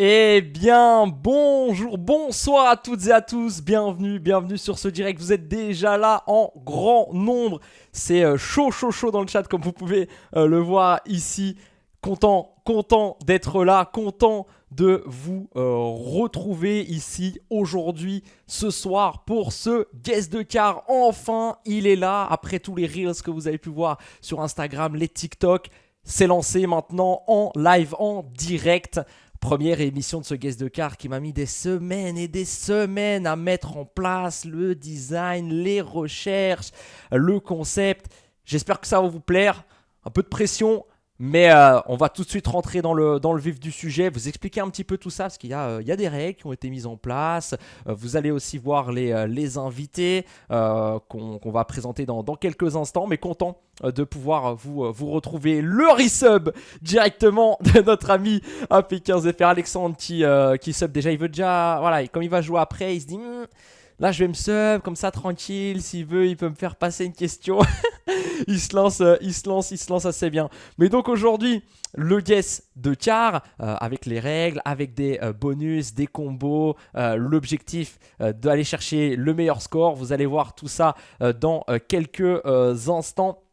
Eh bien, bonjour, bonsoir à toutes et à tous, bienvenue sur ce direct, vous êtes déjà là en grand nombre, c'est chaud dans le chat comme vous pouvez le voir ici, content d'être là, content de vous retrouver ici aujourd'hui, ce soir pour ce guest de car, enfin il est là, après tous les reels que vous avez pu voir sur Instagram, les TikTok, c'est lancé maintenant en live, en direct. Première émission de ce guest de car qui m'a mis des semaines et des semaines à mettre en place le design, les recherches, le concept. J'espère que ça va vous plaire. Un peu de pression, mais on va tout de suite rentrer dans le vif du sujet, vous expliquer un petit peu tout ça, parce qu'il y a des règles qui ont été mises en place. Vous allez aussi voir les invités qu'on va présenter dans quelques instants, mais content de pouvoir vous retrouver le resub directement de notre ami AP15FR Alexandre qui sub déjà. Il veut déjà, voilà, comme il va jouer après, il se dit là je vais me sub comme ça tranquille, s'il veut il peut me faire passer une question. il se lance assez bien. Mais donc aujourd'hui, le guest de car avec les règles, avec des bonus, des combos, l'objectif d'aller chercher le meilleur score. Vous allez voir tout ça dans quelques instants.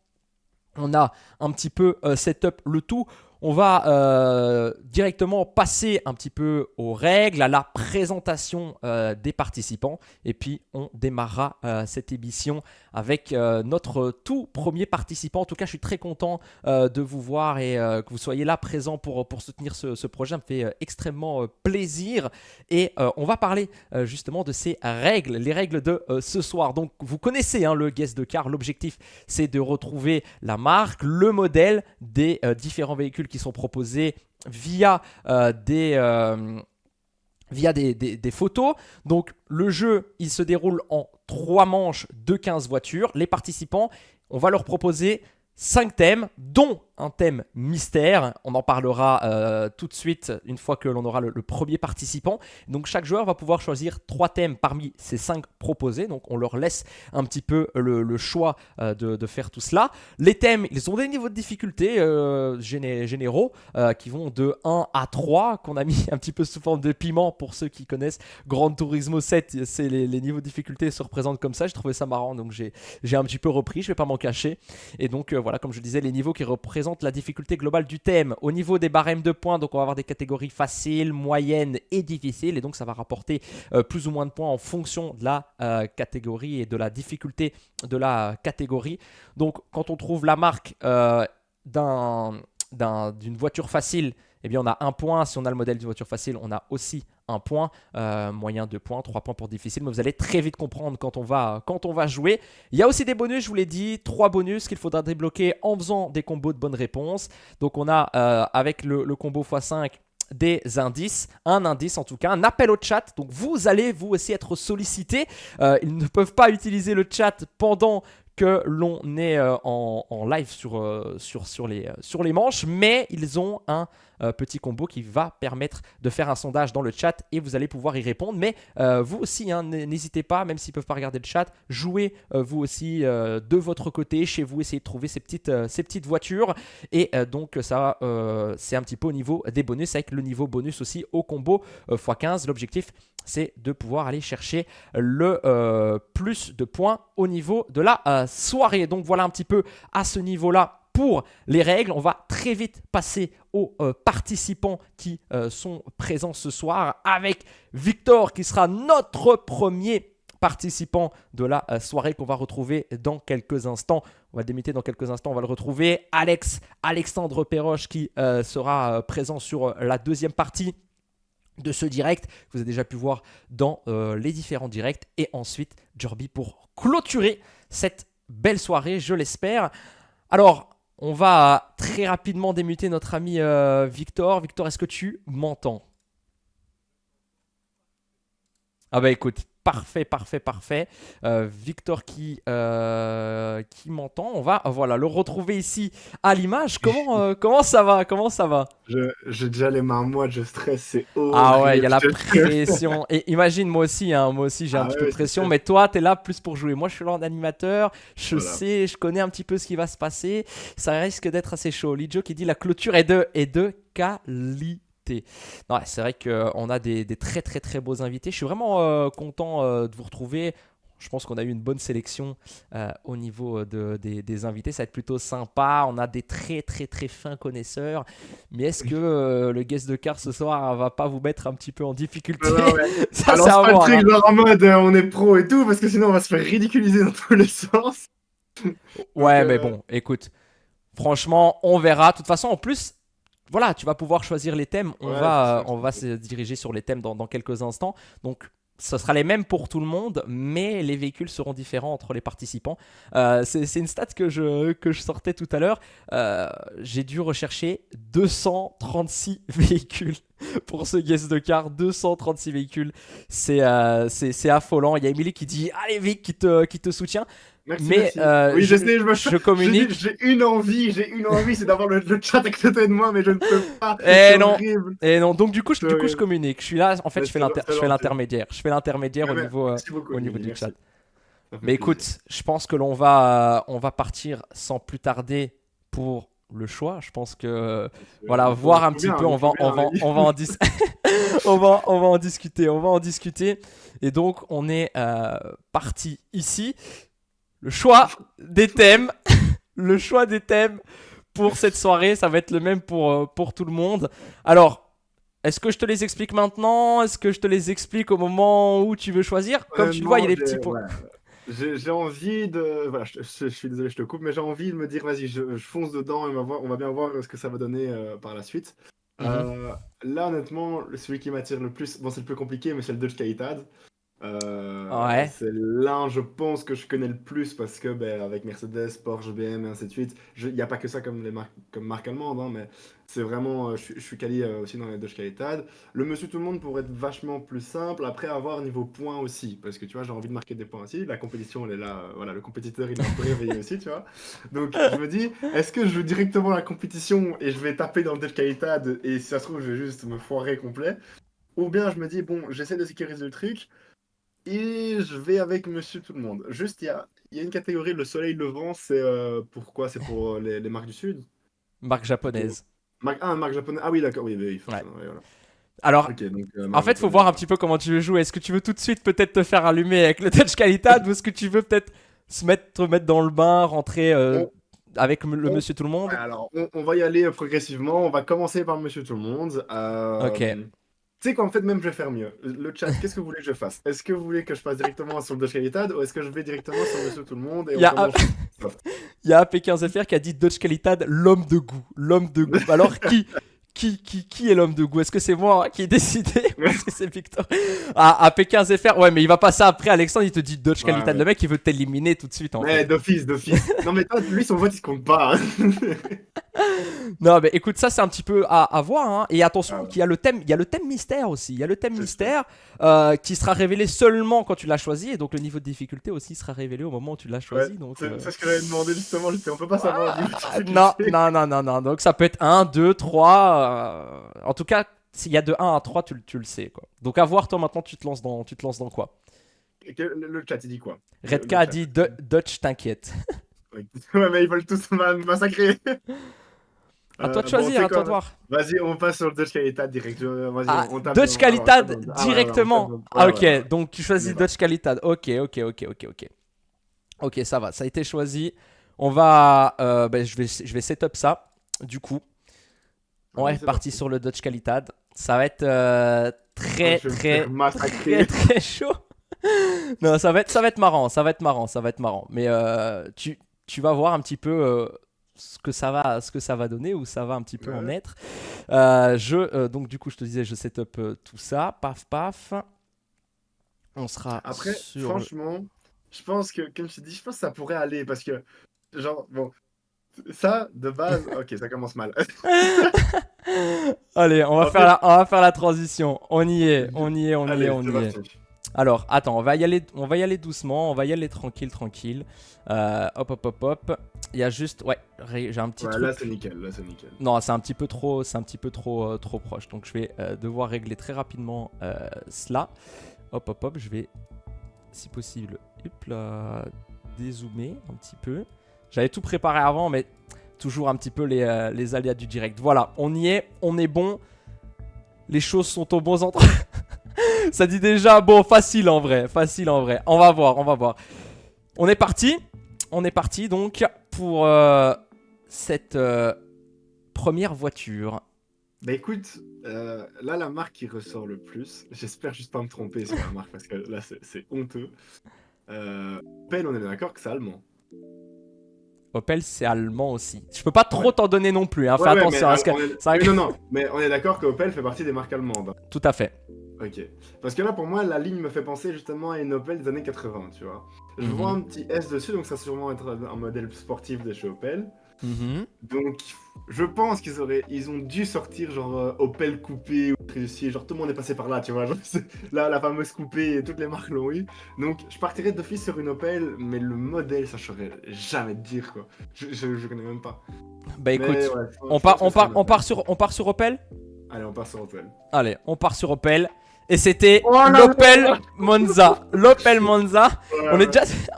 On a un petit peu setup le tout. On va directement passer un petit peu aux règles, à la présentation des participants. Et puis, on démarrera cette émission avec notre tout premier participant. En tout cas, je suis très content de vous voir et que vous soyez là présent pour soutenir ce projet. Ça me fait extrêmement plaisir. Et on va parler justement de ces règles, les règles de ce soir. Donc, vous connaissez le guest de car. L'objectif, c'est de retrouver la marque, le modèle des différents véhicules qui sont proposés via des photos. Donc le jeu, il se déroule en 3 manches de 15 voitures. Les participants, on va leur proposer 5 thèmes, dont un thème mystère. On en parlera tout de suite une fois que l'on aura le premier participant. Donc chaque joueur va pouvoir choisir 3 thèmes parmi ces 5 proposés. Donc on leur laisse un petit peu le choix de faire tout cela. Les thèmes, ils ont des niveaux de difficulté généraux qui vont de 1 à 3, qu'on a mis un petit peu sous forme de piment pour ceux qui connaissent Gran Turismo 7. C'est les niveaux de difficulté se représentent comme ça. J'ai trouvé ça marrant, donc j'ai un petit peu repris, je ne vais pas m'en cacher. Et donc voilà, comme je disais, les niveaux qui représentent la difficulté globale du thème. Au niveau des barèmes de points, donc on va avoir des catégories faciles, moyennes et difficiles, et donc ça va rapporter plus ou moins de points en fonction de la catégorie et de la difficulté de la catégorie. Donc quand on trouve la marque d'une voiture facile, eh bien on a 1 point. Si on a le modèle d'une voiture facile, on a aussi 1 point, moyen 2 points, 3 points pour difficile, mais vous allez très vite comprendre quand on va jouer. Il y a aussi des bonus, je vous l'ai dit, 3 bonus qu'il faudra débloquer en faisant des combos de bonnes réponses. Donc on a avec le combo x5 des indices, un indice en tout cas, un appel au chat. Donc vous allez vous aussi être sollicité. Ils ne peuvent pas utiliser le chat pendant que l'on est en live sur les manches, mais ils ont un petit combo qui va permettre de faire un sondage dans le chat et vous allez pouvoir y répondre. Mais vous aussi, n'hésitez pas, même s'ils ne peuvent pas regarder le chat, jouez vous aussi de votre côté, chez vous, essayez de trouver ces petites voitures. Et donc ça, c'est un petit peu au niveau des bonus, avec le niveau bonus aussi au combo x15. L'objectif, c'est de pouvoir aller chercher le plus de points au niveau de la soirée. Donc voilà un petit peu à ce niveau-là pour les règles. On va très vite passer aux participants qui sont présents ce soir, avec Victor qui sera notre premier participant de la soirée qu'on va retrouver dans quelques instants. On va le débuter dans quelques instants, on va le retrouver. Alexandre Perroche qui sera présent sur la deuxième partie de ce direct, vous avez déjà pu voir dans les différents directs, et ensuite Jorby pour clôturer cette belle soirée, je l'espère. Alors, on va très rapidement démuter notre ami Victor. Victor, est-ce que tu m'entends? Ah bah écoute, parfait. Victor qui m'entend. On va voilà, le retrouver ici à l'image. Comment ça va? J'ai déjà les mains moites, je stresse, c'est Ah ouais, il y a horrible. la pression. Et imagine, moi aussi j'ai un Ah petit peu ouais, de c'est pression, sûr. mais toi, tu es là plus pour jouer. Moi, je suis là en animateur, Voilà. je connais un petit peu ce qui va se passer. Ça risque d'être assez chaud. Lidjo qui dit la clôture est de qualité. écoutez, non, c'est vrai qu'on a des très très très beaux invités. Je suis vraiment content de vous retrouver. Je pense qu'on a eu une bonne sélection au niveau des invités. Ça va être plutôt sympa. On a des très très très fins connaisseurs. Mais est-ce que le guest de car ce soir va pas vous mettre un petit peu en difficulté? Non, ouais. Ça, Alors, c'est c'est à pas le voir, hein. truc genre en mode on est pro et tout, parce que sinon on va se faire ridiculiser dans tous les sens. Donc, Ouais, mais bon, écoute. Franchement, on verra. De toute façon, en plus, voilà, tu vas pouvoir choisir les thèmes. On ouais, va, c'est on va se diriger sur les thèmes dans quelques instants. Donc, ce sera les mêmes pour tout le monde, mais les véhicules seront différents entre les participants. C'est une stat que je sortais tout à l'heure. J'ai dû rechercher 236 véhicules pour ce guest de car. 236 véhicules. C'est affolant. Il y a Émilie qui dit allez, Vic, qui te soutient. Merci, Mais merci. Oui, je sais, je communique. j'ai une envie, c'est d'avoir le chat à côté de moi, mais je ne peux pas. Eh C'est non, horrible. et non. Donc du coup, C'est je horrible. communique. Je suis là. En fait, Mais je fais c'est gentil. l'intermédiaire. Je fais l'intermédiaire Mais merci beaucoup, au niveau Émilie, du chat. merci. Ça fait Mais plaisir. écoute, je pense que on va partir sans plus tarder pour le choix. Je pense que voilà, voir un petit peu. On va en on va en discuter. On va en discuter. Et donc, on est parti ici. Le choix des thèmes. Le choix des thèmes pour cette soirée, ça va être le même pour tout le monde. Alors, est-ce que je te les explique maintenant? Est-ce que je te les explique au moment où tu veux choisir? Comme tu le vois, il y a des petits points. J'ai envie de. Voilà, je suis désolé, je te coupe, mais j'ai envie de me dire, vas-y, je fonce dedans et on va bien voir ce que ça va donner par la suite. Mhm. Là, honnêtement, celui qui m'attire le plus, bon, c'est le plus compliqué, mais c'est le Dodge Cayetad. Ouais. C'est l'un, je pense, que je connais le plus parce que ben, avec Mercedes, Porsche, BM et ainsi de suite, il n'y a pas que ça comme comme marque allemande, hein, mais c'est vraiment, je suis quali aussi dans les Dodge Cayetad. Le Monsieur Tout le Monde pourrait être vachement plus simple, après avoir niveau points aussi, parce que tu vois, j'ai envie de marquer des points aussi. La compétition, elle est là, voilà, le compétiteur, il est un peu réveillé aussi, tu vois. Donc je me dis, est-ce que je joue directement la compétition et je vais taper dans le Dodge Cayetad et si ça se trouve, je vais juste me foirer complet, ou bien je me dis, bon, j'essaie de sécuriser le truc. Et je vais avec Monsieur Tout le Monde. Juste, il y a une catégorie, le soleil levant, c'est pourquoi? C'est pour les marques du Sud? Marque C'est pour... japonaise. marque japonaise. Ah oui, d'accord, oui, oui, Ouais. forcément. Oui, voilà. Alors, Ok, donc en marque fait, faut japonaise. voir un petit peu comment tu veux jouer. Est-ce que tu veux tout de suite peut-être te faire allumer avec le Touch Qualitad ou est-ce que tu veux peut-être te mettre dans le bain, rentrer On- avec le on- Monsieur Tout le ouais, Monde? alors, on va y aller progressivement. On va commencer par Monsieur Tout le Monde. Ok. Tu sais qu'en fait, même je vais faire mieux. Le chat, qu'est-ce que vous voulez que je fasse? Est-ce que vous voulez que je passe directement sur le Dodge Cayetad ou est-ce que je vais directement sur Monsieur Tout le Monde et Il on y a commence soft? Il y a AP15FR qui a dit Dodge Qualitad, l'homme de goût. L'homme de goût. Alors, qui est l'homme de goût? Est-ce que c'est moi qui ai décidé ou est-ce que c'est Victor? Ah, AP15FR, ouais, mais il va passer après. Alexandre, il te dit Dodge Ouais, Qualitad. ouais. Le mec, il veut t'éliminer tout de suite, en Ouais, fait. d'office, d'office. Non, mais toi, lui, son vote, il se compte pas, hein. Non, mais écoute, ça, c'est un petit peu à voir, hein. Et attention, Ah ouais. qu'il y a il y a le thème mystère aussi. Il y a le thème C'est mystère qui sera révélé seulement quand tu l'as choisi. Et donc, le niveau de difficulté aussi sera révélé au moment où tu l'as Ouais, choisi. Donc, c'est ce que j'avais demandé justement. On peut pas savoir au niveau de non, difficulté. non, non, non, non. Donc ça peut être 1, 2, 3. En tout cas, s'il y a de 1 à 3, tu le sais, quoi. Donc à voir, toi maintenant, tu te lances dans quoi? Le chat, il dit quoi? Redka Le a chat. dit Dutch, t'inquiète. Ouais, mais ils veulent tous massacrer. À toi de Bon, tu choisir, sais à toi quoi? de voir. Vas-y, on passe sur le Dutch Qualitad direct. Vas-y, Ah, on tape Dutch dans. Ah, ouais, on tape Qualitad Ah, ouais, ouais, on tape directement. Ouais, Ah, ouais, ouais. ok, donc tu On y choisis va. Dutch Qualitad. Ok, ok, ok, ok, ok. Ok, ça va, ça a été choisi. On va. Ben, je vais setup ça, du coup. Ouais, Vas-y, c'est parti parti. sur le Dutch Qualitad. Ça va être très, Je vais me faire très, massacrer. très, très chaud. Non, ça va être marrant, ça va être marrant, ça va être marrant. Mais tu vas voir un petit peu ce que ça va donner, où ça va un petit peu en Ouais. être. Donc du coup, je te disais, je setup tout ça, paf, paf. On sera Après, sur. franchement, je pense que, comme je t'ai dit, je pense que ça pourrait aller parce que, genre, bon, ça, de base, ok, ça commence mal. Allez, En fait, on va faire la transition. On y est, on y est, on y est, allez, on c'est y est. parti. Alors, attends, on va y aller doucement, on va y aller tranquille, tranquille. Hop, hop, hop, hop. Il y a juste, ouais, j'ai un petit Ouais, truc. là, c'est nickel, là, c'est nickel. Non, c'est un petit peu trop proche. Donc je vais devoir régler très rapidement cela. Hop, hop, hop. Je vais, si possible, hop là, dézoomer un petit peu. J'avais tout préparé avant, mais toujours un petit peu les aléas du direct. Voilà, on y est, on est bon. Les choses sont au bon endroit. Ça dit déjà, bon, facile en vrai. Facile en vrai. On va voir, on va voir. On est parti. On est parti donc pour cette première voiture. Bah écoute, là la marque qui ressort le plus, j'espère juste pas me tromper sur la marque parce que là c'est honteux. Opel, on est d'accord que c'est allemand. Opel, c'est allemand aussi. Je peux pas trop t'en donner non plus. Hein. Fais Ouais, attention. Parce que ça... non, mais on est d'accord que Opel fait partie des marques allemandes. Tout à fait. Ok. Parce que là, pour moi, la ligne me fait penser justement à une Opel des années 80, tu vois. Je vois un petit S dessus, donc ça va sûrement être un modèle sportif de chez Opel. Donc, je pense ils ont dû sortir genre Opel coupé ou réussi. Genre tout le monde est passé par là, tu vois. Genre, là, la fameuse coupée, toutes les marques l'ont eu. Donc, je partirais d'office sur une Opel, mais le modèle, ça je saurais jamais te dire quoi. Je connais même pas. Bah écoute, mais, ouais, on part sur Opel. Allez, on part sur Opel. Allez, on part sur Opel. Et c'était l'Opel Monza. L'Opel Monza. Ouais,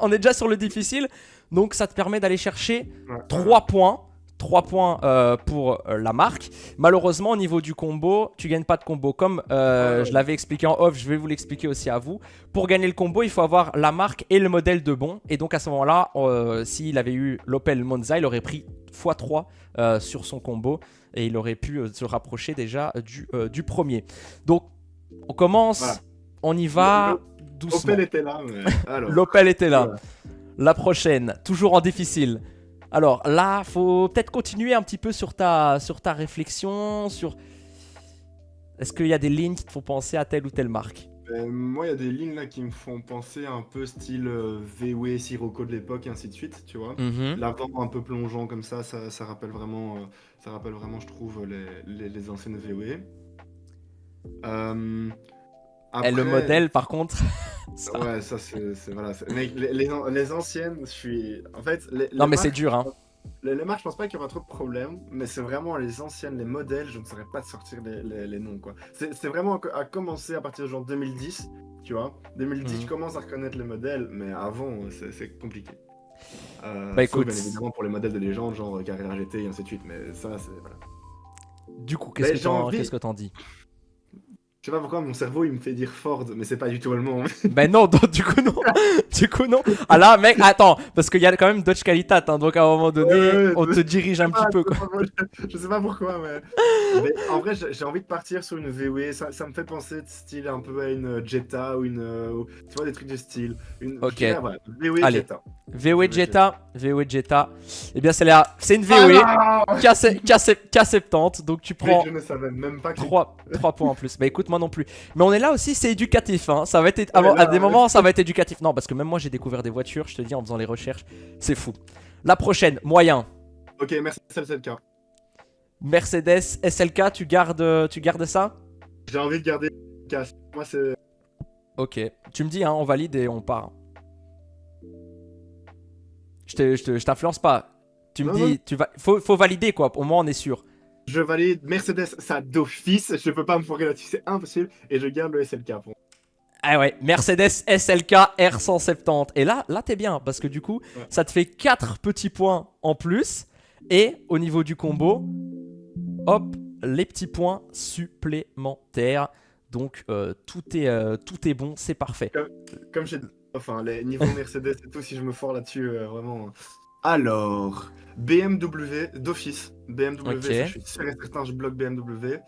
on est déjà sur le difficile. Donc ça te permet d'aller chercher 3 points. 3 points pour la marque. Malheureusement, au niveau du combo, tu gagnes pas de combo. Comme je l'avais expliqué en off, je vais vous l'expliquer aussi à vous. Pour gagner le combo, il faut avoir la marque et le modèle de bon. Et donc à ce moment-là, s'il avait eu l'Opel Monza, il aurait pris x3 sur son combo. Et il aurait pu se rapprocher déjà du premier. Donc on commence, voilà. On y va doucement. L'Opel était là. Mais... L'Opel était là. Voilà. La prochaine, toujours en difficile. Alors là, faut peut-être continuer un petit peu sur ta réflexion. Est-ce qu'il y a des lignes qui te font penser à telle ou telle marque? Moi, il y a des lignes là qui me font penser un peu style VW, Sirocco de l'époque, et ainsi de suite, tu vois. L'avant un peu plongeant comme ça rappelle vraiment, je trouve, les anciennes VW. Après... Et le modèle, par contre. Ça... Ouais, ça c'est voilà. Mais les anciennes, je suis. En fait, non, mais c'est dur, hein. Les marques, je pense pas qu'il y aura trop de problèmes, mais c'est vraiment les anciennes, les modèles, je ne saurais pas te sortir les noms, quoi. C'est vraiment à commencer à partir de genre 2010, tu vois. 2010, je commence à reconnaître les modèles, mais avant, c'est compliqué. Bah écoute. Bien évidemment pour les modèles de légende, genre Carrera GT et ainsi de suite, mais ça, c'est. Voilà. Du coup, qu'est-ce que t'en dis? Je sais pas pourquoi mon cerveau il me fait dire Ford, mais c'est pas du tout allemand. Ben non, du coup non. Du coup non. Ah là, mec, attends, parce qu'il y a quand même Dodge Qualitat, hein, donc à un moment donné, on te dirige un petit peu, quoi. Je sais pas pourquoi, mais en vrai, j'ai envie de partir sur une VW. Ça me fait penser de style un peu à une Jetta ou une, tu vois, des trucs de style. Ok. Dirais, voilà, VW allez. Jetta. VW Jetta. Eh bien, c'est une VW K70, donc tu prends. Je ne savais même pas que 3 points en plus. Bah écoute, moi non plus. Mais on est là aussi, c'est éducatif. Hein. Ça va être à des moments, ça va être éducatif. Non, parce que même moi, j'ai découvert des voitures, je te dis, en faisant les recherches. C'est fou. La prochaine, moyen. Ok, Mercedes SLK. Mercedes SLK, tu gardes ça? J'ai envie de garder moi, c'est. Ok. Tu me dis, hein, on valide et on part. Je t'influence pas. Tu me dis, faut valider, quoi. Au moins, on est sûr. Je valide Mercedes, ça d'office, je peux pas me foirer là-dessus, c'est impossible, et je garde le SLK. Ah ouais, Mercedes SLK R170. Et là t'es bien, parce que du coup, ça te fait 4 petits points en plus, et au niveau du combo, hop, les petits points supplémentaires. Donc tout est bon, c'est parfait. Comme j'ai dit, enfin, les niveaux Mercedes et tout, si je me foire là-dessus, vraiment... Alors, BMW d'office. BMW, okay. Je suis sûr et certain, je bloque BMW.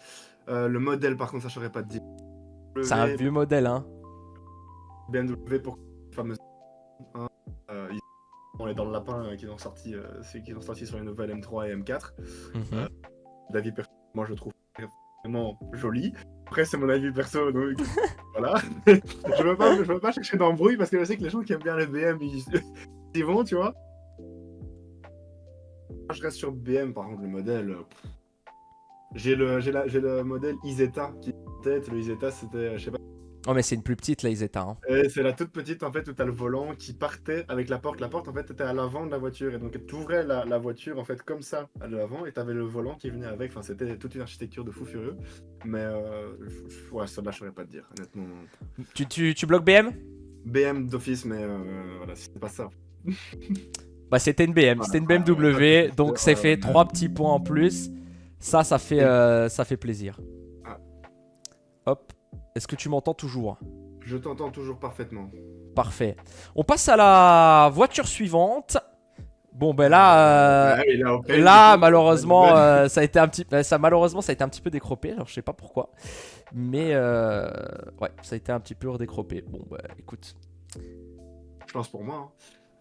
Le modèle, par contre, ça je saurais pas te dire. C'est un vieux modèle, hein. BMW pour la fameuse. On est dans le lapin qu'ils ont sorti sur les nouvelles M3 et M4. D'avis perso, moi je le trouve vraiment joli. Après, c'est mon avis perso, donc voilà. je veux pas chercher d'embrouille parce que je sais que les gens qui aiment bien les BM, ils vont, tu vois. Je reste sur BM, par contre, le modèle. J'ai le modèle Isetta qui est en tête. Le Isetta, c'était, je sais pas. Oh, mais c'est une plus petite, la Isetta. Hein. C'est la toute petite, en fait, où t'as le volant qui partait avec la porte. La porte, en fait, était à l'avant de la voiture. Et donc, tu ouvrais la voiture, en fait, comme ça, à l'avant. Et t'avais le volant qui venait avec. Enfin, c'était toute une architecture de fou furieux. Mais, ouais, ça, là, je saurais pas te dire, honnêtement. Tu bloques BM? BM d'office, mais voilà, c'est pas ça. Bah, c'était une BM, c'était une BMW, donc c'est fait 3 petits points en plus. Ça fait plaisir. Hop. Est-ce que tu m'entends toujours? Je t'entends toujours parfaitement. Parfait. On passe à la voiture suivante. Bon, ben là, Ah oui, là, Opel, là du coup, malheureusement, nouvelle. ça a été un petit, malheureusement, ça a été un petit peu décropé. Alors, je sais pas pourquoi, mais ouais, ça a été un petit peu redécropé. Bon, bah, écoute. Je pense pour moi.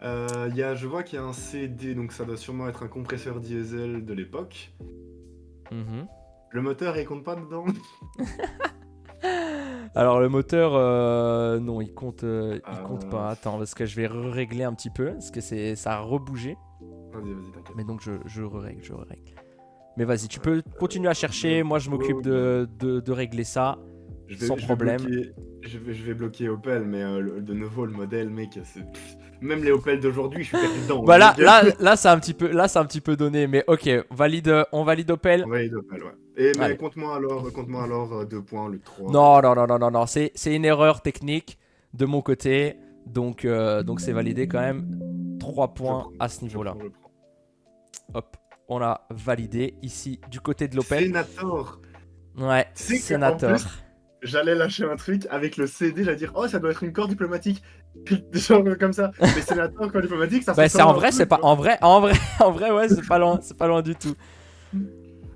Hein. Je vois qu'il y a un CD, donc ça doit sûrement être un compresseur diesel de l'époque. Mhm. Le moteur, il compte pas dedans? Alors, le moteur, non, il compte Euh, pas. Attends, parce que je vais régler un petit peu, parce que ça a rebougé. Vas-y, t'inquiète. Mais donc, je règle. Mais vas-y, tu peux continuer à chercher. Moi, je m'occupe Oh, bah, de régler ça sans je vais problème. bloquer, je vais bloquer Opel, mais de nouveau, le modèle, mec, même les Opel d'aujourd'hui, je suis perdu dedans. Bah Donc, là, c'est un petit peu donné. Mais ok, on valide Opel. on va y Opel, ouais. Mais Allez. compte-moi alors 2 points, le 3. Non. C'est une erreur technique de mon côté. Donc c'est validé quand même. 3 Je points prends, à ce je niveau-là. prends, je prends. Hop, on a validé ici du côté de l'Opel. Senator. Ouais, Tu sais qu'en sénateur. plus, j'allais lâcher un truc avec le CD, j'allais dire, oh, ça doit être une corde diplomatique. Genre comme ça. Mais Senator, corde diplomatique, ça Bah fait c'est en comment un vrai, peu, c'est pas tu vois. en vrai ouais, c'est pas loin du tout.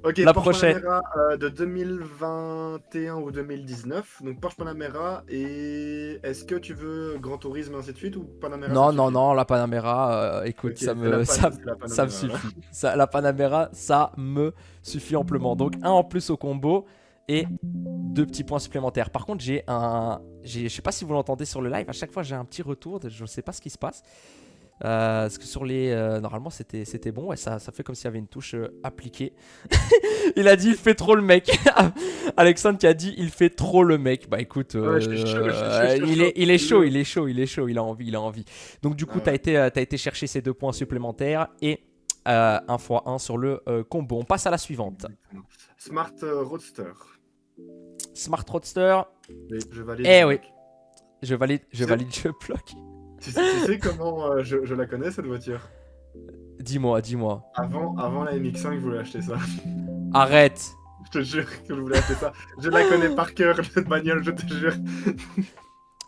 Ok, La Porsche prochaine. Panamera de 2021 ou 2019. Donc Porsche Panamera, et est-ce que tu veux Grand Tourisme, ainsi de suite, ou Panamera, ça te suffit? Non, la Panamera, écoute, Ok, c'est la ça me Panamera, là. suffit. La Panamera, ça me suffit amplement. Donc un en plus au combo et 2 petits points supplémentaires. Par contre, je sais pas si vous l'entendez sur le live, à chaque fois j'ai un petit retour, je ne sais pas ce qui se passe. Parce que sur les... normalement c'était bon, ouais, ça fait comme s'il y avait une touche appliquée. Il a dit il fait trop le mec. Alexandre qui a dit il fait trop le mec. Bah écoute, Ouais, je suis chaud, je suis chaud, chaud. il est chaud, il a envie, il a envie. Donc du coup, Ah ouais. t'as été chercher ces 2 points supplémentaires et 1 x 1 sur le combo. On passe à la suivante. Exactement. Smart Roadster. Smart Roadster. Oui, je valide, je Eh oui, bloque. je valide, je bloque. Tu sais comment je la connais, cette voiture? Dis-moi. Avant la MX5, je voulais acheter ça. Arrête. Je te jure que je voulais acheter ça. Je la connais par cœur, cette bagnole, je te jure.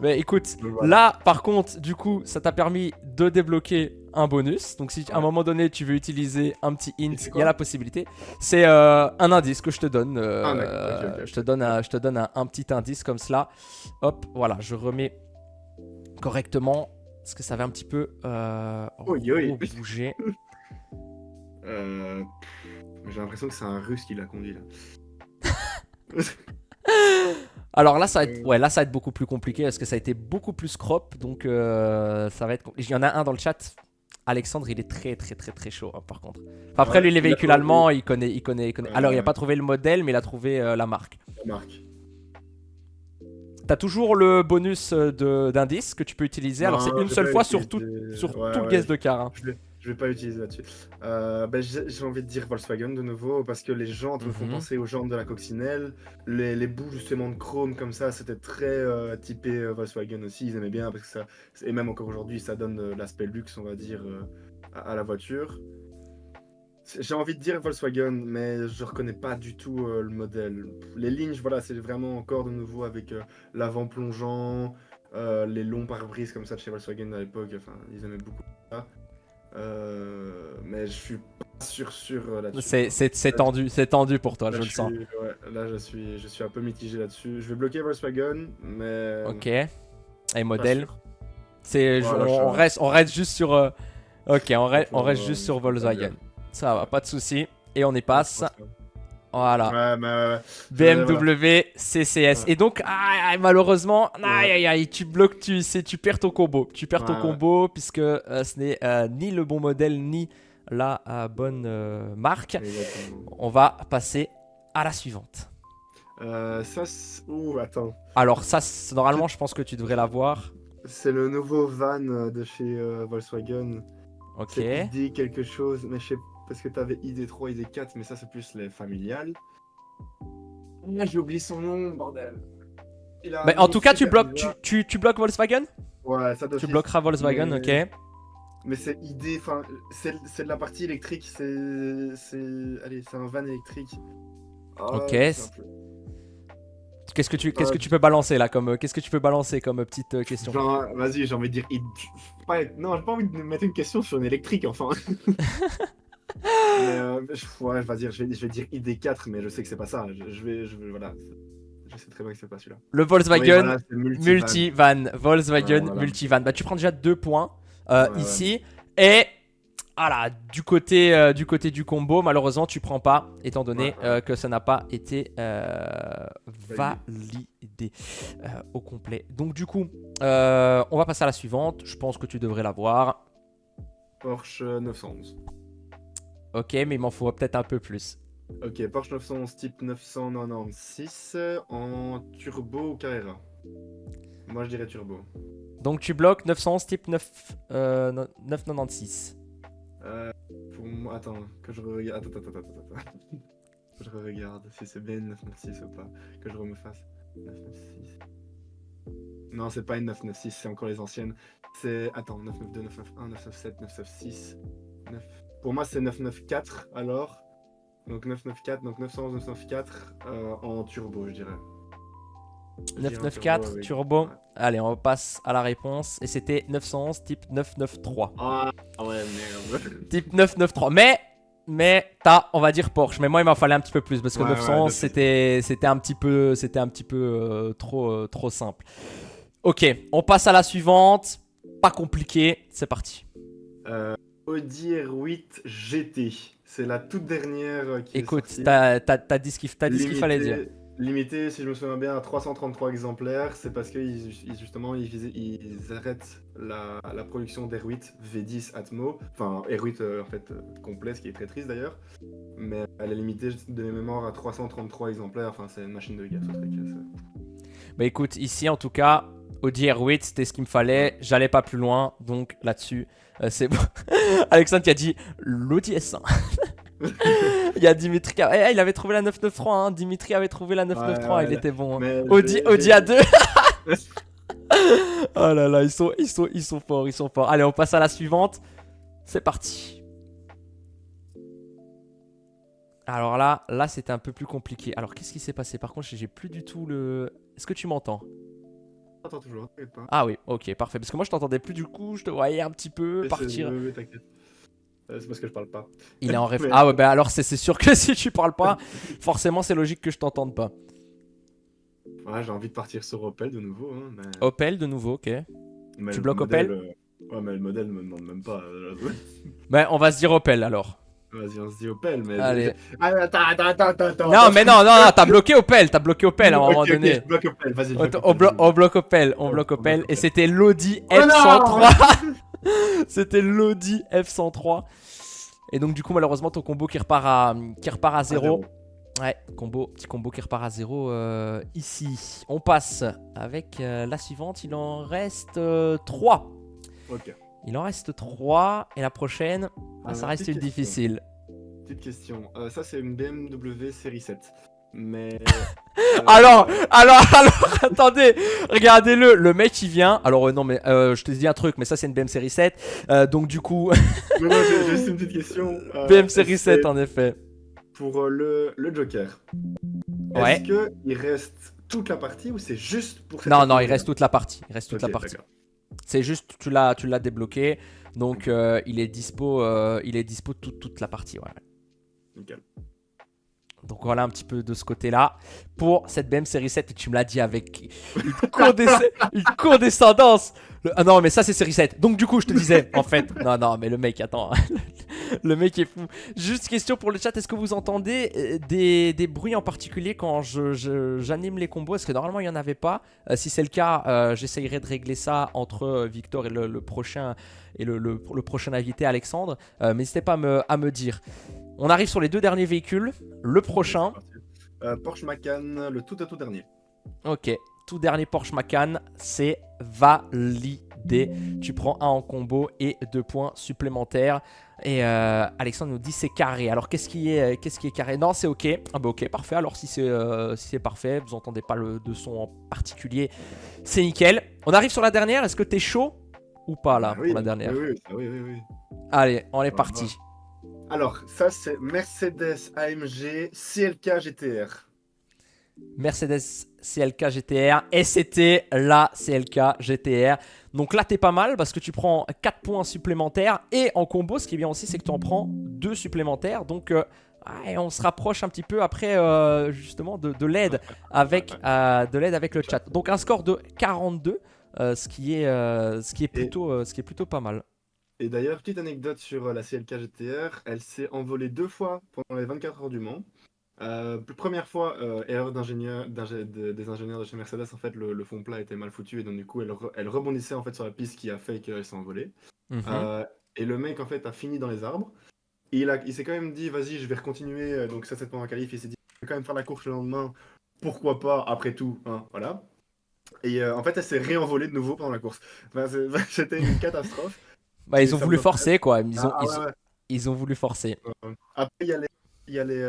Mais écoute, Donc voilà. là par contre, du coup, ça t'a permis de débloquer un bonus. Donc si à un Ouais. moment donné tu veux utiliser un petit hint, Et c'est il y a quoi? la possibilité. C'est un indice que je te donne. Ah, d'accord, ok. Je te donne un petit indice comme cela. Hop, voilà, je remets correctement. Parce que ça va un petit peu Oui, oui. bouger. J'ai l'impression que c'est un russe qui l'a conduit là. Alors là, ouais, là, ça va être beaucoup plus compliqué parce que ça a été beaucoup plus crop. Donc ça va être. Il y en a un dans le chat. Alexandre, il est très chaud hein, par contre. Enfin, après, lui, les Il a véhicules trouvé allemands, il connaît. Alors, il n'a ouais, pas trouvé le modèle, mais il a trouvé la marque. la marque. T'as toujours le bonus d'indice que tu peux utiliser. Alors, c'est Non, une je vais seule pas fois sur tout, utiliser. Ouais, le ouais, guess de car. Hein. je vais pas utiliser là-dessus. J'ai envie de dire Volkswagen de nouveau, parce que les jantes me font penser aux jantes de la coccinelle. Les bouts justement de chrome comme ça, c'était très typé Volkswagen aussi. Ils aimaient bien, parce que ça, et même encore aujourd'hui, ça donne l'aspect luxe, on va dire, à la voiture. J'ai envie de dire Volkswagen, mais je reconnais pas du tout le modèle. Les lignes, voilà, c'est vraiment encore de nouveau avec l'avant plongeant, les longs pare-brise comme ça de chez Volkswagen à l'époque. Enfin, ils aimaient beaucoup ça. Mais je suis pas sûr là-dessus. C'est tendu pour toi, Là, je le sens. là, je suis un peu mitigé là-dessus. Je vais bloquer Volkswagen, mais Ok. Et pas modèle. sûr. C'est, Voilà, on reste juste sur. Ok, on reste juste sur Volkswagen. Volkswagen. Ça va, pas de souci. Et on y passe. Voilà. Ouais, mais BMW CCS. Ouais. Et donc, malheureusement, Ouais. tu bloques, tu perds ton combo. Tu perds ton Ouais. combo puisque ce n'est ni le bon modèle ni la bonne marque. Exactement. On va passer à la suivante. Ouh, attends. Alors ça, normalement, je pense que tu devrais l'avoir. C'est le nouveau van de chez Volkswagen. Ok. C'est ID quelque chose, mais je sais parce que t'avais ID3, ID4, mais ça c'est plus les familiales. Ah, j'ai oublié son nom, bordel. Il a un Mais en nom tout cas, tu super bloques, bizarre. tu bloques Volkswagen? Ouais, ça Tu bloqueras Volkswagen, mais... ok. Mais c'est ID, enfin, c'est de la partie électrique, allez, c'est un van électrique. Ah, Ok. je sais un peu. Qu'est-ce que tu peux balancer là comme qu'est-ce que tu peux balancer comme petite question? Genre, vas-y, j'ai envie de dire. Non, j'ai pas envie de mettre une question sur une électrique, enfin. Mais ouais, je vais dire ID4, mais je sais que c'est pas ça. Voilà. Je sais très bien que c'est pas celui-là. Le Oui, Volkswagen voilà, c'est Multivan. Volkswagen voilà. Multivan. Bah, tu prends déjà 2 points Ouais, ici. Et voilà, du côté du combo, malheureusement, tu prends pas, étant donné Ouais. que ça n'a pas été validé au complet. Donc, du coup, on va passer à la suivante. Je pense que tu devrais l'avoir. Porsche 911. Ok, mais il m'en faut peut-être un peu plus. Ok, Porsche 911 type 996 en turbo ou Carrera. Moi, je dirais turbo. Donc, tu bloques 911 type 996. Pour moi, attends, que je regarde. Attends. Que je regarde si c'est bien une 996 ou pas. Que je me fasse. 996. Non, c'est pas une 996, c'est encore les anciennes. C'est. Attends, 992, 991, 997, 996. 9... Pour moi, c'est 994 alors. Donc 994, donc 911, 994 en turbo, je dirais. Je dirais en 994 turbo. Ouais. Allez, on passe à la réponse. Et c'était 911 type 993. Ah ouais, merde. Type 993. Mais t'as, on va dire Porsche. Mais moi, il m'en fallait un petit peu plus parce que Ouais, 911, ouais, c'était un petit peu trop simple. Ok, on passe à la suivante. Pas compliqué. C'est parti. Audi R8 GT. C'est la toute dernière qui Écoute, est sortie. t'as dit ce qu'il fallait dire. Limité, si je me souviens bien, à 333 exemplaires. C'est parce qu'ils justement ils arrêtent la production d'R8 V10 Atmo. Enfin, R8 en fait complet, ce qui est très triste d'ailleurs. Mais elle est limitée de mémoire à 333 exemplaires. Enfin, c'est une machine de guerre ce truc. Bah écoute, ici en tout cas, Audi R8, c'était ce qu'il me fallait. J'allais pas plus loin, donc là-dessus, c'est bon. Alexandre qui a dit l'Audi S1. Il y a Dimitri qui il avait trouvé la 993. Hein. Dimitri avait trouvé la 993, il était bon. Hein. Audi A2. Oh là là, ils sont forts. Allez, on passe à la suivante. C'est parti. Alors là c'était un peu plus compliqué. Alors qu'est-ce qui s'est passé? Par contre, j'ai plus du tout le... Est-ce que tu m'entends? Attends, toujours, t'inquiète pas. Ah oui, ok, parfait. Parce que moi je t'entendais plus du coup, je te voyais un petit peu partir. Oui, t'inquiète. C'est parce que je parle pas. Il est en rêve. Mais- Ah ouais, bah alors c'est sûr que si tu parles pas, forcément c'est logique que je t'entende pas. Ouais, j'ai envie de partir sur Opel de nouveau. Hein, mais... Opel de nouveau, ok. mais Tu le bloques modèle, Opel? Ouais, mais le modèle me demande même pas. Bah on va se dire Opel alors. Vas-y, on se dit Opel, mais. Allez. Ah, attends. Non mais non, t'as bloqué Opel à un moment Ok, donné. je bloque Opel, vas-y. je On bloque bloque Opel, On bloque Opel. Et Opel. c'était l'Audi Oh non F103. C'était l'Audi F103. Et donc du coup malheureusement ton combo qui repart à 0. Ouais, petit combo qui repart à 0 ici. On passe avec la suivante, il en reste 3. Ok. Il en reste 3 et la prochaine, ça reste petite une difficile. Petite question. Ça, c'est une BMW série 7. Mais. Alors, attendez, regardez-le, le mec il vient. Alors non mais je te dis un truc, mais ça c'est une BM série 7. Donc du coup, Non, j'ai juste une petite question. BM série 7 en effet. Pour le Joker. Ouais. Est-ce qu'il reste toute la partie ou c'est juste pour cette Non, partie il reste toute la partie. Ok, d'accord. C'est juste, tu l'as débloqué. Donc il est dispo toute la partie. Ouais. Nickel. Donc voilà un petit peu de ce côté-là. Pour cette BM série 7, et tu me l'as dit avec une condescendance. Ah non, mais ça c'est série 7. Donc du coup, je te disais, en fait. Non, mais le mec, attends. Le mec est fou. Juste question pour le chat, est-ce que vous entendez des bruits en particulier quand j'anime les combos? Est-ce que normalement il n'y en avait pas? Si c'est le cas, j'essayerai de régler ça entre Victor et le prochain invité Alexandre. Mais n'hésitez pas à me dire. On arrive sur les 2 derniers véhicules. Le prochain. Porsche Macan, le tout dernier. Ok, tout dernier Porsche Macan, c'est validé. Tu prends 1 en combo et 2 points supplémentaires. Et Alexandre nous dit c'est carré. Alors qu'est-ce qui est carré? Non, c'est ok. Ah bah ok, parfait. Alors si c'est parfait, vous entendez pas de son en particulier, c'est nickel. On arrive sur la dernière. Est-ce que t'es chaud ou pas là Oui, pour la dernière? Oui. Allez, on est parti. Alors, ça c'est Mercedes AMG CLK GTR. Mercedes CLK GTR. Et c'était la CLK GTR. Donc là, t'es pas mal parce que tu prends 4 points supplémentaires. Et en combo, ce qui est bien aussi, c'est que tu en prends 2 supplémentaires. Donc, on se rapproche un petit peu après, justement, de l'aide avec, le chat. Donc, un score de 42, ce qui est plutôt pas mal. Et d'ailleurs, petite anecdote sur la CLK GTR, elle s'est envolée 2 fois pendant les 24 heures du Mans. Première fois, erreur des ingénieurs de chez Mercedes, en fait, le fond plat était mal foutu et donc du coup, elle rebondissait en fait sur la piste qui a fait qu'elle s'est envolée. Et le mec, en fait, a fini dans les arbres. Et il s'est quand même dit, vas-y, je vais continuer. Donc ça, c'est pendant la qualif. Il s'est dit, je vais quand même faire la course le lendemain. Pourquoi pas, après tout, hein, voilà. Et en fait, elle s'est réenvolée de nouveau pendant la course. Enfin, c'était une catastrophe. Bah, ils Et ont ça voulu me forcer, quoi. ouais. Ils ont voulu forcer. Après, il y a les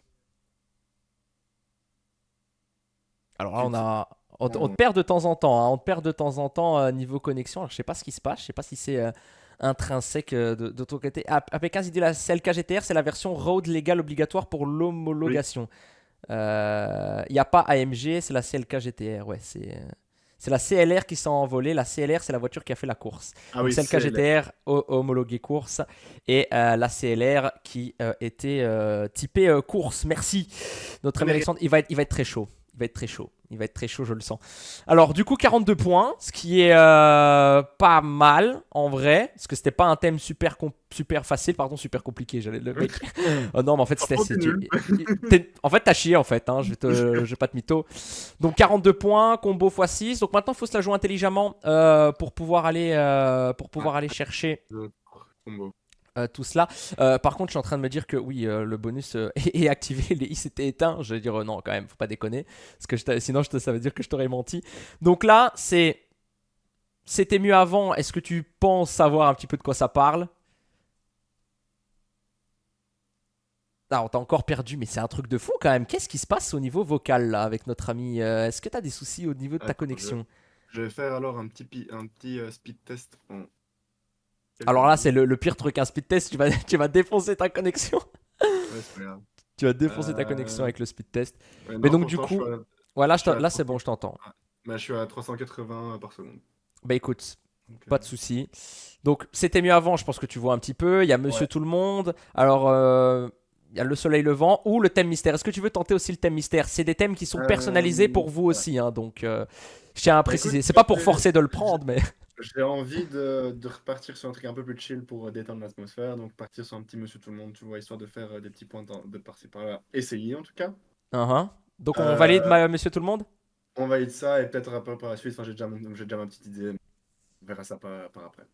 Alors là, on te perd de temps en temps. Hein. On te perd de temps en temps niveau connexion. Alors, je sais pas ce qui se passe. Je sais pas si c'est intrinsèque de ton côté. AP15, il dit la CLK GTR, c'est la version road légale obligatoire pour l'homologation. Il n'y a pas AMG, c'est la CLK GTR. Ouais, c'est la CLR qui s'est envolée. La CLR, c'est la voiture qui a fait la course. Donc, CLK GTR homologué course et la CLR qui était typée course. Merci. Notre ami Alexandre, il va être très chaud. Il va être très chaud, je le sens. Alors, du coup, 42 points, ce qui est pas mal en vrai, parce que c'était pas un thème super facile, pardon, super compliqué. J'allais le mec. Oh non, mais en fait, en fait, t'as chié en fait. Hein, je vais pas te mytho. Donc, 42 points, combo x6. Donc maintenant, il faut se la jouer intelligemment pour pouvoir aller chercher. Tout cela. Par contre, je suis en train de me dire que oui, le bonus est activé, les i s'étaient éteints. Je vais dire non, quand même, faut pas déconner. Parce que sinon, ça veut dire que je t'aurais menti. Donc là, c'était mieux avant. Est-ce que tu penses savoir un petit peu de quoi ça parle? Ah, on t'a encore perdu, mais c'est un truc de fou quand même. Qu'est-ce qui se passe au niveau vocal là avec notre ami? Est-ce que tu as des soucis au niveau de ta connexion? Je vais faire alors un petit speed test. Alors là, c'est le pire truc, un speed test. Tu vas défoncer ta connexion. Ouais, c'est pas grave. Tu vas défoncer ta connexion avec le speed test. Ouais, Mais non, donc, du coup, ouais, là, c'est bon, je t'entends. Bah, je suis à 380 par seconde. Bah écoute, pas de souci. Donc, c'était mieux avant, je pense que tu vois un petit peu. Il y a Monsieur Tout le Monde. Alors, il y a le soleil levant ou le thème mystère. Est-ce que tu veux tenter aussi le thème mystère? C'est des thèmes qui sont personnalisés pour vous aussi. Hein, donc, je tiens à préciser. C'est pas pour forcer de le prendre, mais. J'ai envie de repartir sur un truc un peu plus chill pour détendre l'atmosphère. Donc, partir sur un petit Monsieur Tout le Monde, tu vois, histoire de faire des petits points de par-ci par-là. Essayer en tout cas. Donc, on valide Monsieur Tout le Monde? On valide ça et peut-être après par la suite. Enfin, j'ai déjà ma petite idée. On verra ça par après.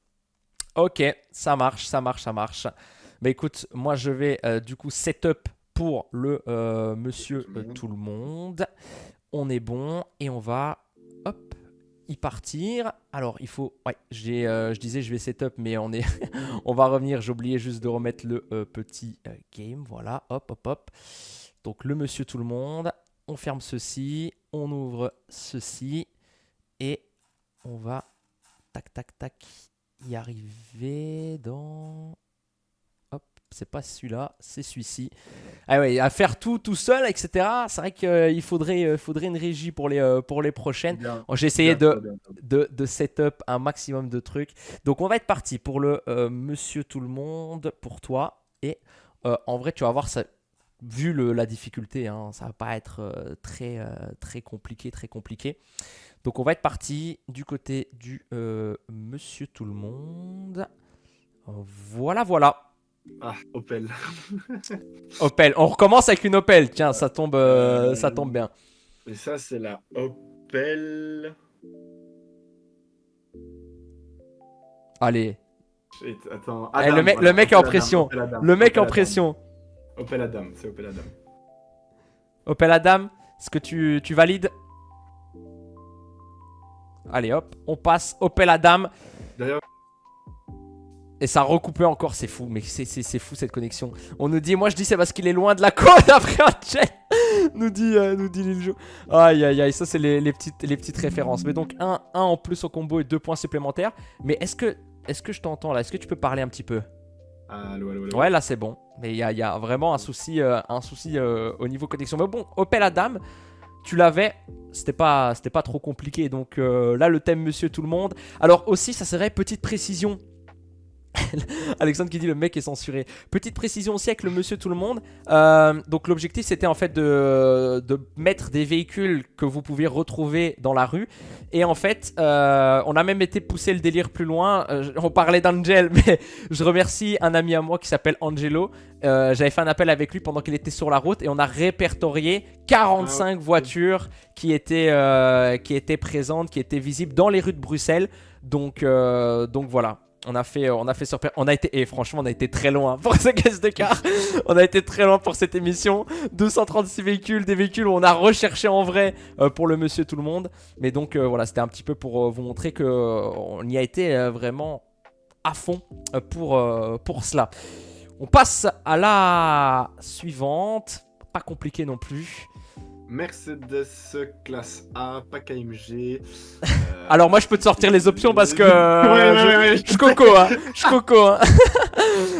Ok, ça marche. Mais écoute, moi je vais du coup setup pour le Monsieur Tout le Monde. On est bon et on va hop y partir. Alors il faut, ouais, je disais je vais setup, mais on va revenir. J'ai oublié juste de remettre le petit game. Voilà, hop. Donc le Monsieur Tout le Monde. On ferme ceci, on ouvre ceci et on va tac y arriver dans... Hop, c'est pas celui-là, c'est celui-ci. Ah ouais, à faire tout seul, etc. C'est vrai qu'il faudrait une régie pour les prochaines. J'ai essayé de setup un maximum de trucs. Donc on va être parti pour le Monsieur Tout le Monde, pour toi. Et en vrai, tu vas voir, ça, vu la difficulté, hein, ça va pas être très compliqué. Donc on va être parti du côté du Monsieur Tout le Monde. Voilà. Ah, Opel. Opel. On recommence avec une Opel. Tiens, ça tombe bien. Et ça, c'est la Opel. Allez. Attends. Adam, le mec est en pression. Le mec est en pression. Opel Adam, c'est Opel Adam. Opel Adam, est-ce que tu valides? Allez hop, on passe Opel Adam. D'ailleurs. Et ça a recoupé encore, c'est fou, mais c'est fou cette connexion. On nous dit, moi je dis c'est parce qu'il est loin de la côte après Angel. nous dit Liljo. Aïe, ça c'est les petites références. Mais donc 1 en plus au combo et 2 points supplémentaires. Mais est-ce que je t'entends là? Est-ce que tu peux parler un petit peu? Allô. Ouais, là c'est bon. Mais il y a vraiment un souci au niveau connexion. Mais bon, Opel Adam, tu l'avais, c'était pas trop compliqué. Donc là, le thème Monsieur Tout le Monde. Alors aussi, ça serait petite précision. Alexandre qui dit le mec est censuré. Petite précision aussi avec le Monsieur Tout le Monde. Donc l'objectif c'était en fait de mettre des véhicules que vous pouviez retrouver dans la rue. Et en fait on a même été pousser le délire plus loin. On parlait d'Angel, mais je remercie un ami à moi qui s'appelle Angelo. J'avais fait un appel avec lui pendant qu'il était sur la route et on a répertorié 45 voitures qui étaient présentes, qui étaient visibles dans les rues de Bruxelles. Donc voilà. On a été, et franchement, on a été très loin pour ces caisses de car. On a été très loin pour cette émission. 236 véhicules, des véhicules où on a recherché en vrai pour le Monsieur Tout le Monde. Mais donc voilà, c'était un petit peu pour vous montrer qu'on y a été vraiment à fond pour cela. On passe à la suivante. Pas compliqué non plus. Mercedes classe A, pas KMG. Alors moi je peux te sortir les options parce que je coco hein.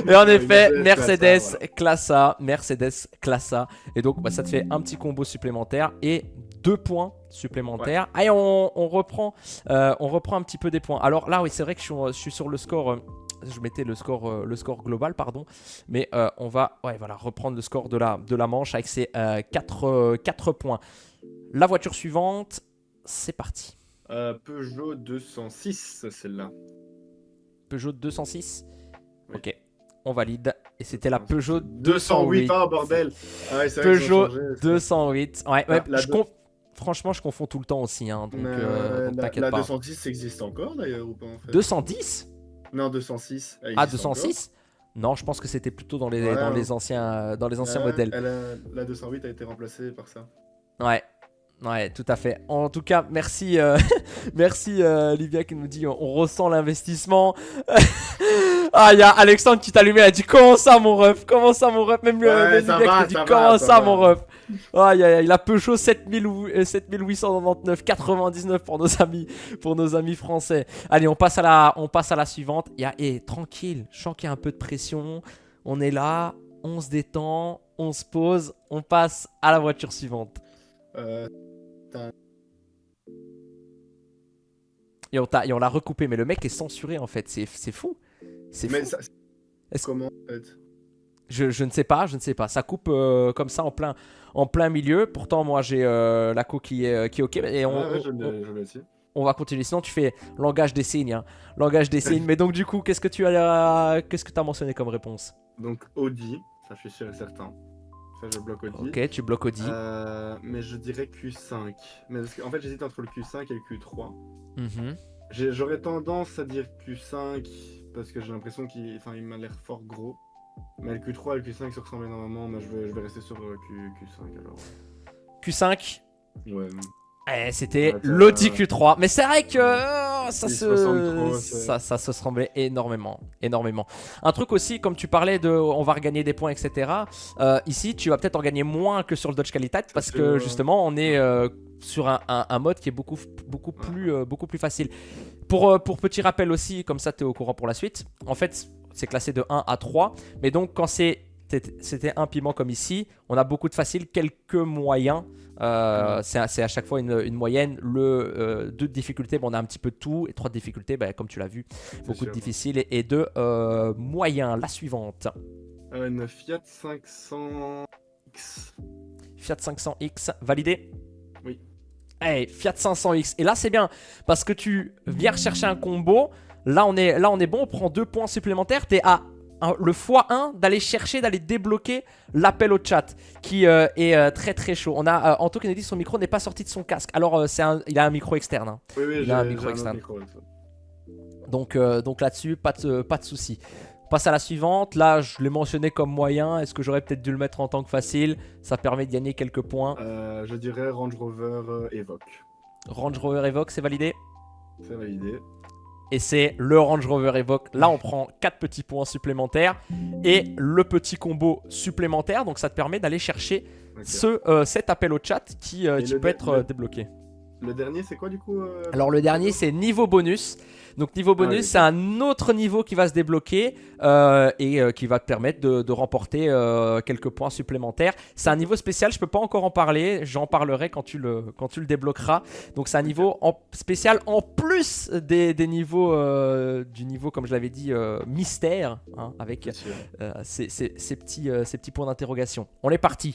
Et en effet Mercedes classe A, Mercedes classe A. Et donc ça te fait un petit combo supplémentaire et 2 points supplémentaires. Allez, on reprend un petit peu des points. Alors là oui c'est vrai que je suis sur le score. Je mettais le score global, pardon. Mais on va reprendre le score de la manche avec ses 4 points. La voiture suivante, c'est parti. Peugeot 206, celle-là. Peugeot 206 Oui. Ok, on valide. Et c'était la Peugeot 208. Ah, bordel. Ah ouais, Peugeot changé, 208. Ouais, franchement, je confonds tout le temps aussi. Hein, donc t'inquiète pas. La 210 existe encore d'ailleurs ou pas en fait 210 Non, 206. Ah, 206 Non, je pense que c'était plutôt dans les anciens modèles. La 208 a été remplacée par ça. Ouais, tout à fait. En tout cas, merci, merci Livia qui nous dit on ressent l'investissement. Ah, il y a Alexandre qui t'a allumé, il a dit comment ça mon ref. Même Livia qui t'a dit comment ça mon ref. Ah, il a Peugeot 7899 99 pour nos amis français. Allez, on passe à la suivante. Tranquille, je sens qu'il y a un peu de pression. On est là, on se détend, on se pose, on passe à la voiture suivante. Et on l'a recoupé, mais le mec est censuré en fait, c'est fou. Mais fou. Comment en fait je ne sais pas, ça coupe comme ça en plein milieu. Pourtant moi j'ai la co qui est ok. Et je l'ai aussi. On va continuer, sinon tu fais langage des signes. Hein. Langage des signes, mais donc du coup qu'est-ce que tu as mentionné comme réponse? Donc Audi, ça je suis sûr et certain. Ça je bloque Audi. Ok, tu bloques Audi. Mais je dirais Q5. Mais en fait j'hésite entre le Q5 et le Q3. J'aurais tendance à dire Q5 parce que j'ai l'impression qu'il m'a l'air fort gros. Mais le Q3 et le Q5 se ressemblent énormément. Mais je vais rester sur Q5 alors. Q5 Ouais. C'était l'Audi Q3. Mais c'est vrai que ça se ressemblait énormément. Un truc aussi, comme tu parlais de on va regagner des points, etc. Ici, tu vas peut-être en gagner moins que sur le Dodge Qualitat parce que justement, on est sur un mode qui est beaucoup plus facile. Pour petit rappel aussi, comme ça tu es au courant pour la suite. En fait, c'est classé de 1 à 3. Mais donc, quand c'était un piment comme ici, on a beaucoup de facile, quelques moyens. C'est à chaque fois une moyenne. 2 de difficulté, on a un petit peu de tout. Et 3 de difficulté, comme tu l'as vu, beaucoup de difficiles et 2 moyens. La suivante. Une Fiat 500X. Fiat 500X, validé? Oui. Hey, Fiat 500X. Et là, c'est bien parce que tu viens rechercher un combo. Là, on est bon. On prend 2 points supplémentaires. T'es à le x1 d'aller débloquer l'appel au chat qui est très très chaud. On a Anto qui nous dit son micro n'est pas sorti de son casque. Alors il a un micro externe. Hein. Oui, il a un micro externe. Donc là-dessus, pas de souci. On passe à la suivante. Là, je l'ai mentionné comme moyen. Est-ce que j'aurais peut-être dû le mettre en tant que facile? Ça permet de gagner quelques points. Je dirais Range Rover Evoque. Range Rover Evoque, c'est validé? C'est validé. Et c'est le Range Rover Evoque. Là, on prend 4 petits points supplémentaires et le petit combo supplémentaire. Donc, ça te permet d'aller chercher cet appel au chat qui peut être débloqué. Le dernier, c'est quoi du coup Alors le dernier c'est niveau bonus. Donc niveau bonus oui. c'est un autre niveau qui va se débloquer qui va te permettre de remporter quelques points supplémentaires. C'est un niveau spécial, je peux pas encore en parler, j'en parlerai quand tu le débloqueras. Donc c'est un niveau spécial en plus des niveaux du niveau comme je l'avais dit mystère hein, avec Bien sûr. ces petits points d'interrogation. On est parti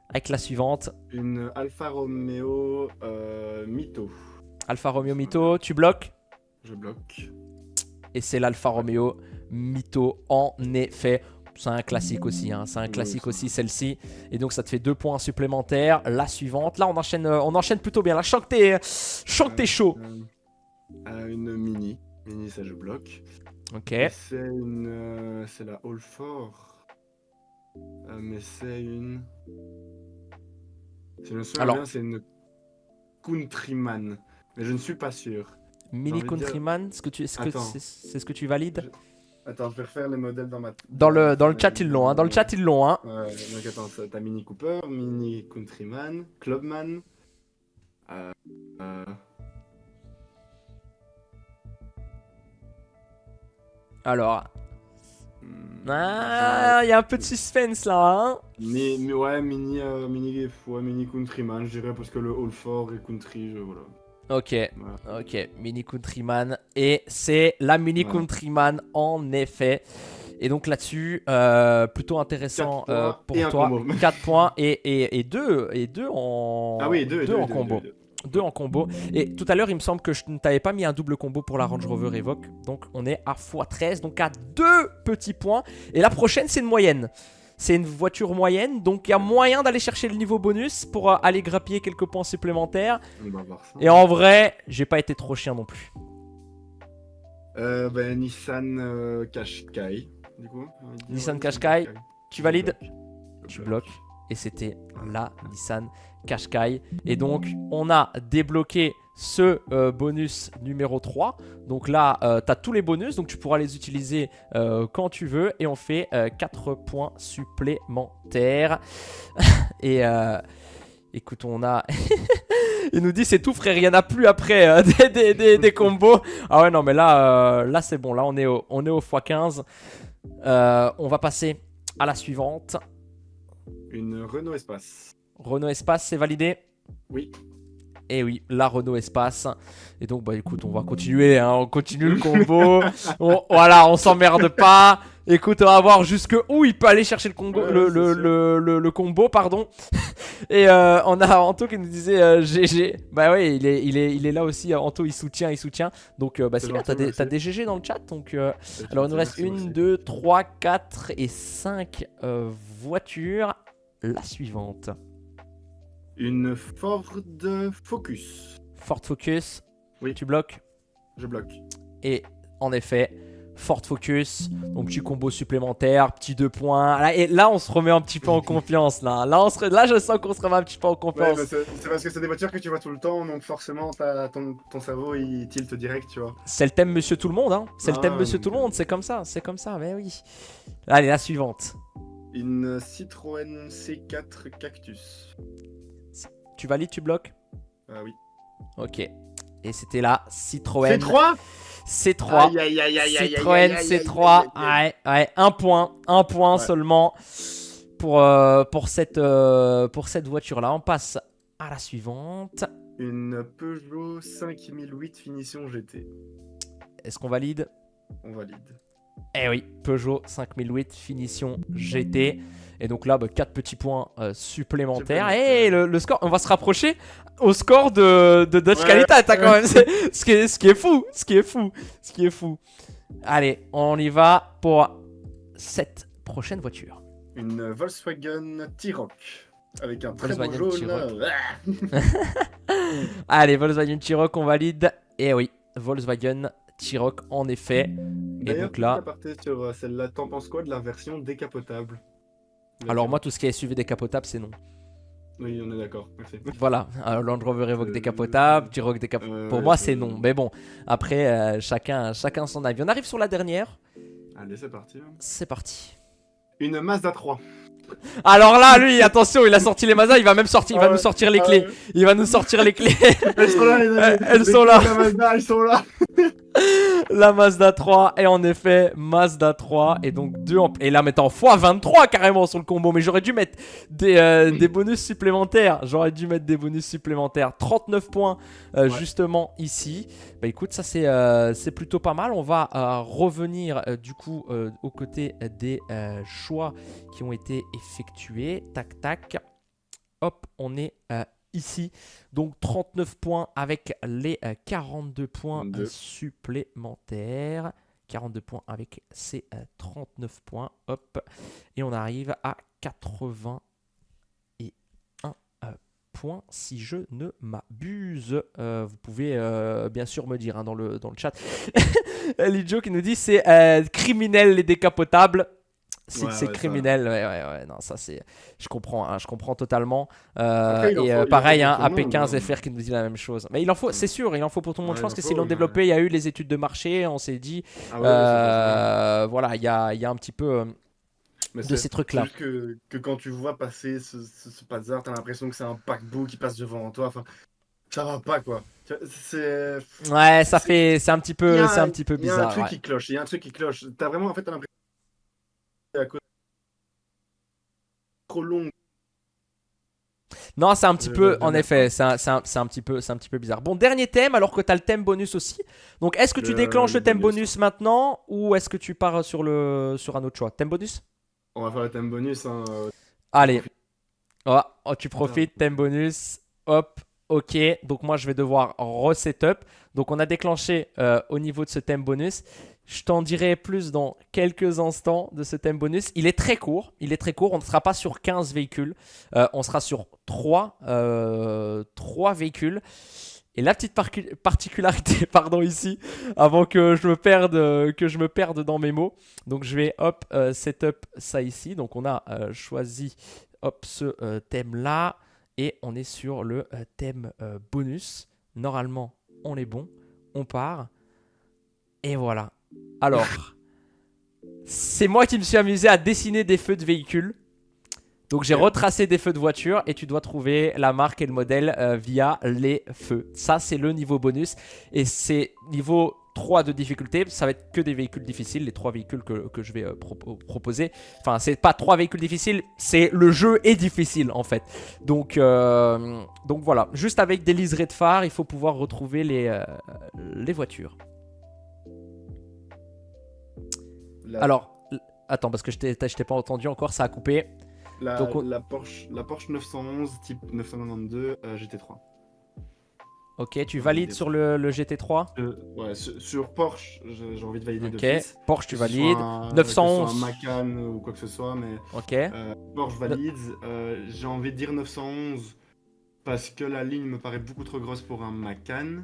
avec la suivante. Une Alfa Romeo Mito. Alfa Romeo Mito, tu bloques? Je bloque. Et c'est l'Alfa Romeo Mito en effet. C'est un classique aussi, hein. C'est un classique aussi celle-ci. Et donc ça te fait 2 points supplémentaires. La suivante, là on enchaîne plutôt bien. Là je sens que t'es chaud. Une Mini. Mini, ça je bloque. Ok. C'est c'est la All 4. Mais c'est une... Si je me souviens bien, c'est une Countryman. Mais je ne suis pas sûr. Mini Countryman, c'est ce que tu valides? Attends, je vais refaire les modèles dans ma... Dans le chat ils l'ont, hein. Dans le chat ils l'ont, hein. Donc attends, t'as Mini Cooper, Mini Countryman, Clubman. Alors... Ah, il y a un peu de suspense là, hein. Mais ouais, Mini Countryman, je dirais, parce que le All 4 et Country, voilà. Ok, ok, Mini Countryman. Et c'est la Mini Countryman en effet. Et donc là-dessus, plutôt intéressant pour toi. 4 points et 2 en, ah oui, deux en combo. 2 en combo. Et tout à l'heure, il me semble que je ne t'avais pas mis un double combo pour la Range Rover Evoque. Donc on est à x13, donc à 2 petits points. Et la prochaine, c'est une moyenne. C'est une voiture moyenne, donc il y a moyen d'aller chercher le niveau bonus pour aller grappiller quelques points supplémentaires. On va voir ça. Et en vrai, j'ai pas été trop chien non plus. Nissan Qashqai, du coup. Nissan Qashqai, tu valides? Tu bloques. Et c'était la Nissan Qashqai. Et donc, on a débloqué ce bonus numéro 3. Donc là, tu as tous les bonus, donc tu pourras les utiliser quand tu veux. Et on fait 4 points supplémentaires. Et écoute, on a... Il nous dit c'est tout frère, il n'y en a plus après des combos. Ah ouais, non, mais là, là c'est bon. Là, on est au x15. On va passer à la suivante. Une Renault Espace. Renault Espace, c'est validé? Oui. Et oui, la Renault Espace. Et donc, bah écoute, on va continuer, hein, on continue le combo. Voilà, on s'emmerde pas. Écoute, on va voir jusque où il peut aller chercher le combo, le combo, pardon. Et on a Anto qui nous disait GG. Bah ouais, il est là aussi. Anto, il soutient. Donc, bah c'est bien, t'as des GG dans le chat. Donc, alors, il nous reste 1, 2, 3, 4 et 5 voitures. La suivante. Une Ford Focus. Ford Focus. Oui. Tu bloques? Je bloque. Et en effet, Ford Focus. Donc petit combo supplémentaire, petit 2 points. Là, et là, on se remet un petit peu en confiance. Là, je sens qu'on se remet un petit peu en confiance. Ouais, c'est parce que c'est des voitures que tu vois tout le temps. Donc forcément, ton cerveau, il tilte direct, tu vois. C'est le thème Monsieur Tout le Monde. Hein. C'est le thème Monsieur Tout le Monde. C'est comme ça. Mais oui. Allez, la suivante. Une Citroën C4 Cactus. Tu valides, tu bloques? Ah oui. Ok. Et c'était la Citroën. C3 C3. Citroën C3. Ouais. Un point seulement pour cette voiture-là. On passe à la suivante. Une Peugeot 5008 Finition GT. Est-ce qu'on valide? On valide. Eh oui, Peugeot 5008 Finition GT. Et donc là, 4 petits points supplémentaires. Et le score, on va se rapprocher au score de Dodge Qualitat quand même. Ce qui est fou. Allez, on y va pour cette prochaine voiture. Une Volkswagen T-Roc. Avec un très Volkswagen beau jaune. Allez, Volkswagen T-Roc, on valide. Et oui, Volkswagen T-Roc en effet. Et donc là... sur celle-là, t'en penses quoi de la version décapotable? Alors moi, tout ce qui est SUV décapotable, c'est non. Oui, on est d'accord, merci. Voilà, Land Rover Evoque décapotable, T-Roc décapotable. Pour moi, c'est non. Mais bon, après, chacun son avis. On arrive sur la dernière. Allez, c'est parti. C'est parti. Une Mazda 3. Alors là, lui, attention, il a sorti les Mazda, il va même sortir, il va nous sortir les clés. Il va nous sortir les clés. Elles sont là, les amis. Elles sont là. La Mazda, elles sont là. La Mazda 3, et en effet, Mazda 3, et donc 2 en... Et là, mettant x23 carrément sur le combo, mais j'aurais dû mettre des bonus supplémentaires. 39 points, justement, ici. Bah écoute, ça c'est plutôt pas mal. On va revenir, du coup, aux côtés des choix qui ont été effectués. Tac, tac. Hop, on est... ici, donc 39 points avec les 42 points supplémentaires. 42 points avec ces 39 points. Hop. Et on arrive à 81 points si je ne m'abuse. Vous pouvez bien sûr me dire dans le chat. Lidjo qui nous dit c'est criminel les décapotables. C'est criminel, ouais, non, ça c'est. Je comprends, hein, je comprends totalement. Après, pareil, hein, AP15 FR qui nous dit la même chose. Mais il en faut, c'est sûr, il en faut pour tout le monde. Je pense que s'ils l'ont développé, il y a eu les études de marché, on s'est dit. Voilà, il y a un petit peu de ces trucs-là. C'est juste que quand tu vois passer ce Pazar, t'as l'impression que c'est un paquebot qui passe devant toi. Enfin, ça va pas quoi. Ouais, c'est un petit peu bizarre. Il y a un truc qui cloche, il y a un truc qui cloche. T'as vraiment, en fait, t'as l'impression à cause trop long. Non, c'est un petit peu, en effet, c'est un petit peu bizarre. Bon, dernier thème, alors que tu as le thème bonus aussi. Donc, est-ce que tu déclenches le thème bonus maintenant ou est-ce que tu pars sur un autre choix? Thème bonus? On va faire le thème bonus. Hein. Allez. Oh, tu profites, thème bonus. Hop, ok. Donc, moi, je vais devoir resetup. Donc, on a déclenché au niveau de ce thème bonus. Je t'en dirai plus dans quelques instants de ce thème bonus. Il est très court. On ne sera pas sur 15 véhicules. On sera sur 3 véhicules. Et la petite particularité, pardon, ici, avant que je me perde dans mes mots. Donc, je vais, hop, setup ça ici. Donc, on a choisi, hop, ce thème-là. Et on est sur le thème bonus. Normalement, on est bon. On part. Et voilà. Alors, c'est moi qui me suis amusé à dessiner des feux de véhicules. Donc j'ai retracé des feux de voiture et tu dois trouver la marque et le modèle via les feux. Ça c'est le niveau bonus et c'est niveau 3 de difficulté. Ça va être que des véhicules difficiles, les 3 véhicules que je vais proposer. Enfin c'est pas 3 véhicules difficiles, c'est le jeu est difficile en fait. Donc voilà, juste avec des liserés de phare, il faut pouvoir retrouver les voitures. Alors, attends, parce que je t'ai pas entendu encore, ça a coupé. La Porsche 911 type 992 GT3. Ok, tu valides sur le GT3 Ouais, sur Porsche, j'ai envie de valider de fils. Porsche, tu valides. 911. Un Macan ou quoi que ce soit, mais. Ok. Porsche valide. J'ai envie de dire 911 parce que la ligne me paraît beaucoup trop grosse pour un Macan.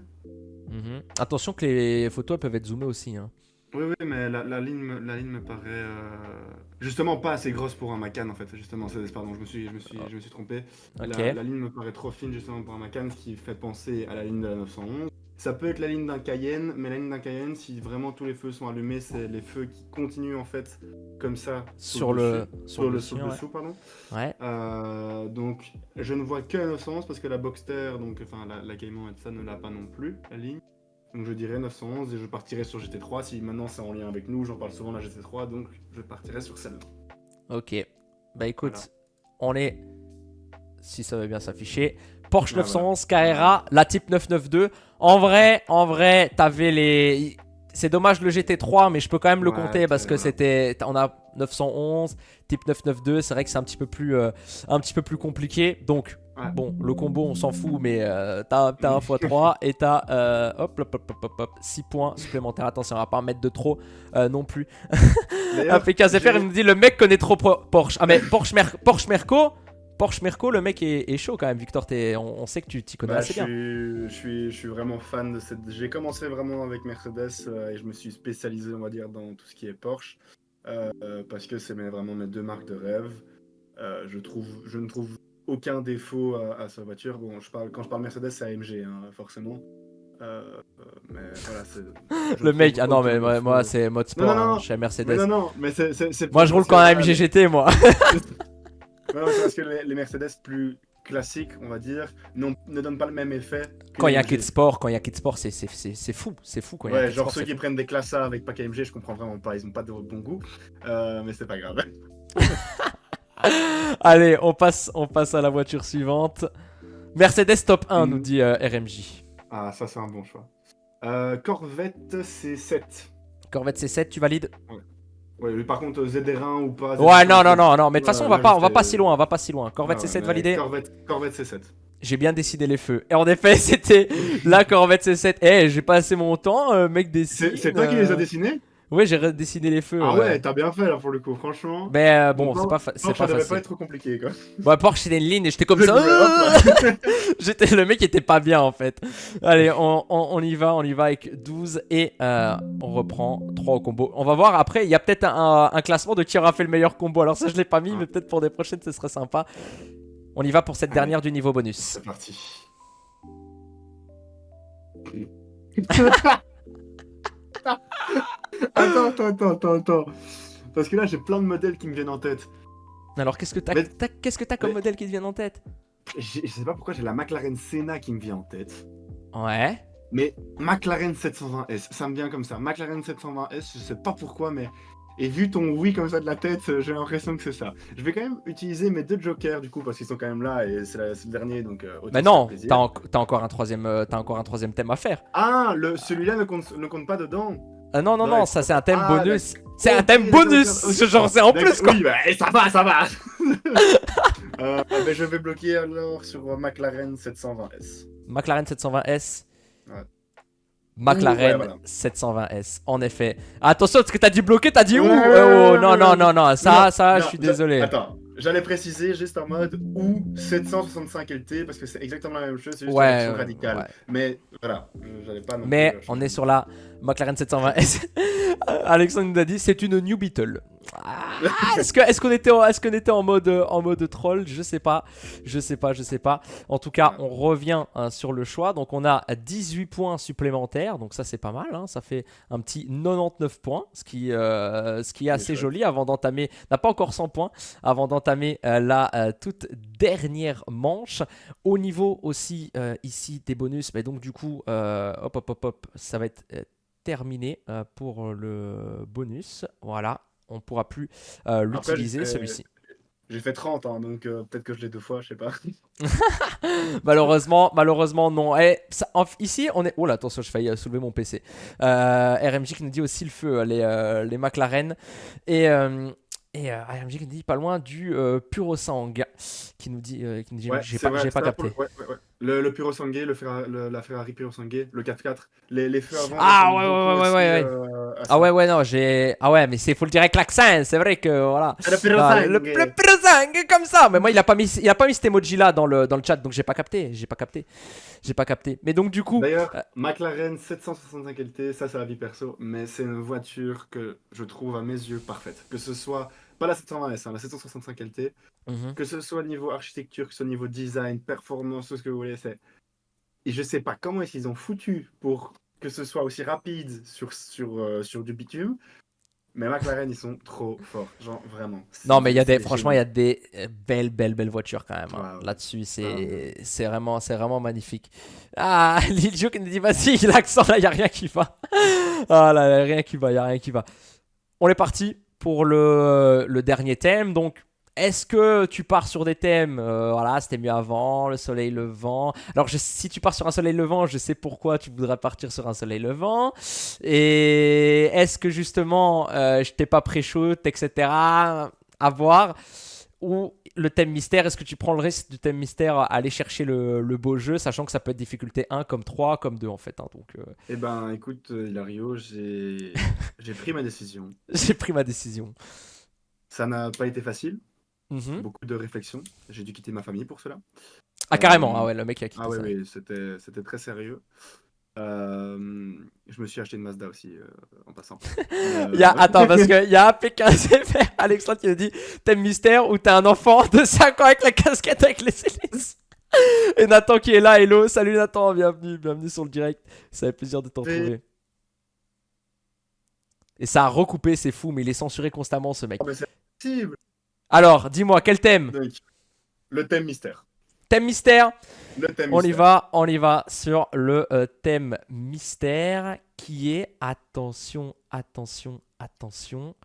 Attention que les photos elles peuvent être zoomées aussi. Hein. Oui, mais la ligne me paraît justement pas assez grosse pour un Macan en fait. Justement, pardon, je me suis trompé. Okay. La ligne me paraît trop fine justement pour un Macan, ce qui fait penser à la ligne de la 911. Ça peut être la ligne d'un Cayenne, mais la ligne d'un Cayenne, si vraiment tous les feux sont allumés, c'est les feux qui continuent en fait comme ça sur le dessous, pardon. Ouais. Donc je ne vois que la 911 parce que la Boxster, donc enfin la Cayman et tout ça ne l'a pas non plus la ligne. Donc je dirais 911 et je partirai sur GT3. Si maintenant c'est en lien avec nous, j'en parle souvent de la GT3, donc je partirai sur celle-là. Ok. Bah écoute, voilà. On est, si ça veut bien s'afficher, Porsche 911 Carrera, la type 992. En vrai, t'avais les... C'est dommage le GT3, mais je peux quand même le compter parce que c'était... On a 911, type 992, c'est vrai que c'est un petit peu plus compliqué. Donc... Bon, le combo on s'en fout, mais t'as un x3 et t'as 6 points supplémentaires. Attention, on va pas en mettre de trop non plus. PKZFR il nous dit le mec connaît trop Porsche. Ah mais Porsche Merco, le mec est chaud quand même. Victor, on sait que tu t'y connais assez bien. Je suis vraiment fan de cette. J'ai commencé vraiment avec Mercedes et je me suis spécialisé, on va dire, dans tout ce qui est Porsche parce que c'est vraiment mes deux marques de rêve. Je ne trouve aucun défaut à sa voiture. Bon, quand je parle Mercedes, c'est AMG, hein, forcément. Mais voilà, c'est... Le mec, non, mais moi, c'est mode sport. Non, chez Mercedes. Mais non, mais c'est moi, je roule quand même GGT, moi. Non, c'est parce que les Mercedes plus classiques, on va dire, ne donnent pas le même effet que Quand il les y a Kit MG. Sport, c'est fou. C'est fou quand il y a Ouais, Kit genre Sport, ceux c'est qui fou. prennent des classes A avec pack AMG, je comprends vraiment pas, ils ont pas de bon goût. Mais c'est pas grave. Allez, on passe à la voiture suivante. Mercedes top 1, nous Une- dit RMJ. Ah, ça c'est un bon choix. Corvette C7. Corvette C7, tu valides? Ouais. Ouais, mais par contre, ZR1 ou pas, Ouais, ZR5, non, non, non, non, mais de toute façon, là, on va pas si loin, on va pas si loin. Ouais, Corvette ouais, C7 mais validé. Corvette C7. J'ai bien décidé les feux. Et en effet, c'était la Corvette C7. Eh, j'ai passé mon temps, mec dessine. C'est toi qui les as dessinés? Ouais, j'ai redessiné les feux. Ah Ouais. ouais, t'as bien fait là pour le coup, franchement. Mais Bon, bon, c'est Porsche, pas ça devait pas facile. être trop compliqué quoi. Bon, Porsche, c'était une ligne et j'étais comme Hop ça. là. J'étais le mec qui était pas bien en fait. Allez, on y va avec 12 et on reprend 3 au combo. On va voir après, il y a peut-être un classement de qui aura fait le meilleur combo. Alors ça, je l'ai pas mis, Ah. mais peut-être pour des prochaines, ce serait sympa. On y va pour cette Allez. dernière du niveau bonus. C'est parti. Attends. Parce que là, j'ai plein de modèles qui me viennent en tête. Alors, qu'est-ce que Mais- t'as comme mais- modèle qui te vient en tête? Je sais pas pourquoi j'ai la McLaren Senna qui me vient en tête. Ouais. Mais McLaren 720S, ça me vient comme ça. McLaren 720S, je sais pas pourquoi, mais. Et vu ton oui comme ça de la tête, j'ai l'impression que c'est ça. Je vais quand même utiliser mes deux jokers du coup, parce qu'ils sont quand même là et c'est le dernier donc. Autant Mais se faire non, plaisir. t'as encore un troisième thème à faire. Ah, celui-là ne compte pas dedans. Ah non, non, Ouais, non, ça c'est un thème ah, bonus. C'est un Ok, thème d'accord, bonus. ok. Genre, c'est en D'accord, plus quoi. Oui, bah, ça va. Mais je vais bloquer alors sur McLaren 720S. McLaren 720S. Ouais. McLaren Ouais, voilà. 720S, en effet. Attention, parce que t'as dit bloquer, t'as dit où? Ouais, Oh, non, non, non, non, ça, Non, je suis désolé. Attends, j'allais préciser juste en mode ou 765 LT parce que c'est exactement la même chose, c'est juste une Ouais, version radicale. ouais. Mais voilà, j'allais pas non Mais plus, on est sur la McLaren 720S. Alexandre nous a dit c'est une New Beetle. Est-ce qu'on était en mode troll? Je sais pas. En tout cas, on revient sur le choix. Donc on a 18 points supplémentaires. Donc ça c'est pas mal. Hein. Ça fait un petit 99 points, ce qui est assez joli avant d'entamer. N'a pas encore 100 points avant d'entamer la toute dernière manche. Au niveau aussi ici des bonus. Mais donc du coup, hop, ça va être terminé pour le bonus. Voilà. On pourra plus l'utiliser celui-ci. J'ai fait 30 ans, donc peut-être que je l'ai deux fois, je sais pas. Malheureusement non. Ici on est. Oh là, attention, je failli soulever mon PC. RMJ qui nous dit aussi le feu, les McLaren. Et RMJ qui nous dit pas loin du Purosang. Qui nous dit, Ouais, j'ai c'est vrai, pas ça, capté. ouais. Le Puro Sangue, la Ferrari Puro Sangue, le 4x4, les feux avant. Ah ressemblent beaucoup ouais. aussi, à Ah ça. ouais, non, j'ai. Ah ouais, mais faut le dire avec l'accent, c'est vrai que voilà. C'est le Puro Ah, Sangue. le Purosang, comme ça. Mais moi, il a pas mis cet emoji là dans le chat, donc j'ai pas capté. Mais donc, du coup. D'ailleurs, McLaren 765 LT, ça c'est la vie perso, mais c'est une voiture que je trouve à mes yeux parfaite. Que ce soit, pas la 720S, hein, la 765 LT, que ce soit niveau architecture, que ce soit niveau design, performance, tout ce que vous voulez, c'est. Et je sais pas comment est-ce qu'ils ont foutu pour que ce soit aussi rapide sur du bitume, mais McLaren ils sont trop forts, genre vraiment. Non, mais franchement, il y génial. a des belles voitures quand même. Hein. Wow. Là-dessus, c'est vraiment magnifique. Ah, Lil Joe qui nous dit vas-y, l'accent là, il n'y a rien qui va. Ah là, y a rien qui va. On est parti pour le dernier thème. Donc, est-ce que tu pars sur des thèmes voilà, c'était mieux avant, le soleil levant. Alors, si tu pars sur un soleil levant, je sais pourquoi tu voudrais partir sur un soleil levant. Et est-ce que justement, je t'ai pas pré-shoot, etc. À voir. Ou le thème mystère, est-ce que tu prends le risque du thème mystère à aller chercher le beau jeu, sachant que ça peut être difficulté 1 comme 3, comme 2 en fait. Hein, donc, Eh ben, écoute, Hilario, j'ai pris ma décision. j'ai pris ma décision. Ça n'a pas été facile. Mhm. Beaucoup de réflexion. J'ai dû quitter ma famille pour cela. Ah carrément, ah ouais, le mec a quitté Ah ça. oui, c'était très sérieux. Je me suis acheté une Mazda aussi, en passant. Attends, parce qu'il y a APK-CFR, Alexandre qui nous dit thème mystère où t'as un enfant de 5 ans avec la casquette avec les hélices. Et Nathan qui est là, hello, salut Nathan, bienvenue sur le direct. Ça fait plaisir de t'en retrouver. Et ça a recoupé, c'est fou, mais il est censuré constamment ce mec. Oh, mais c'est possible. Alors, dis-moi, quel thème? Donc, le thème mystère. Thème mystère. Le thème On y mystère. va, on y va sur le thème mystère qui est, attention, attention, attention,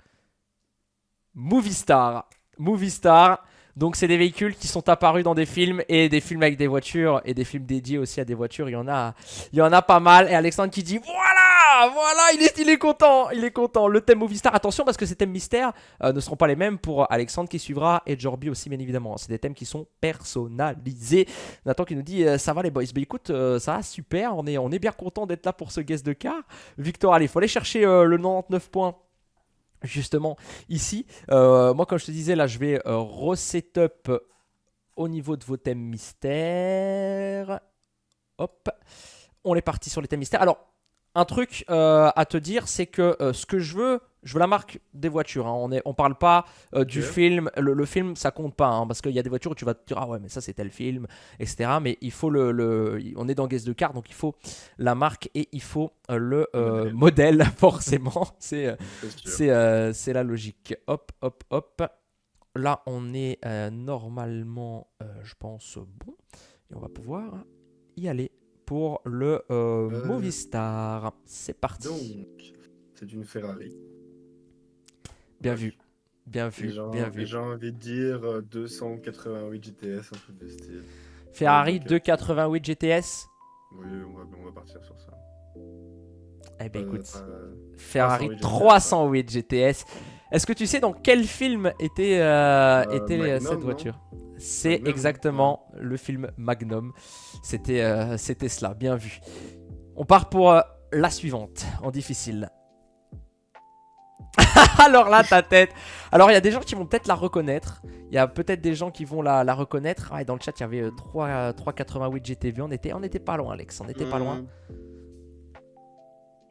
Movie Star. Movie Star. Donc c'est des véhicules qui sont apparus dans des films et des films avec des voitures et des films dédiés aussi à des voitures. Il y en a pas mal. Et Alexandre qui dit voilà, voilà, il est content, il est content. Le thème Movie Star, attention parce que ces thèmes mystères ne seront pas les mêmes pour Alexandre qui suivra et Jorby aussi bien évidemment. C'est des thèmes qui sont personnalisés. Nathan qui nous dit ça va les boys. Bah écoute, ça va super. On est bien content d'être là pour ce guest de car. Victor, allez, il faut aller chercher le 99 points. Justement, ici, moi, comme je te disais, là, je vais resetup au niveau de vos thèmes mystères. Hop, on est parti sur les thèmes mystères. Alors, un truc à te dire, c'est que ce que je veux la marque des voitures. Hein. On parle pas du film. Le film, ça compte pas. Hein, parce qu'il y a des voitures où tu vas te dire, ah ouais, mais ça, c'est tel film, etc. Mais il faut on est dans Guest de Car, donc il faut la marque et il faut le modèle, forcément. C'est la logique. Hop, hop, hop. Là, on est normalement, je pense, bon. Et on va pouvoir y aller pour le Movistar. C'est parti. Donc, c'est une Ferrari. Bien vu. Bien vu, bien vu. J'ai envie de dire 288 GTS, un truc de style. Ferrari 288 GTS. Oui, on va partir sur ça. Eh ben écoute, Ferrari 308 GTS. Est-ce que tu sais dans quel film était Magnum, cette voiture? C'est exactement le film Magnum. C'était cela, bien vu. On part pour la suivante, en difficile. Alors là, ta tête. Alors, il y a des gens qui vont peut-être la reconnaître. Il y a peut-être des gens qui vont la reconnaître. Ah, et dans le chat, il y avait 388 GTV. On était pas loin, Alex. On était pas loin.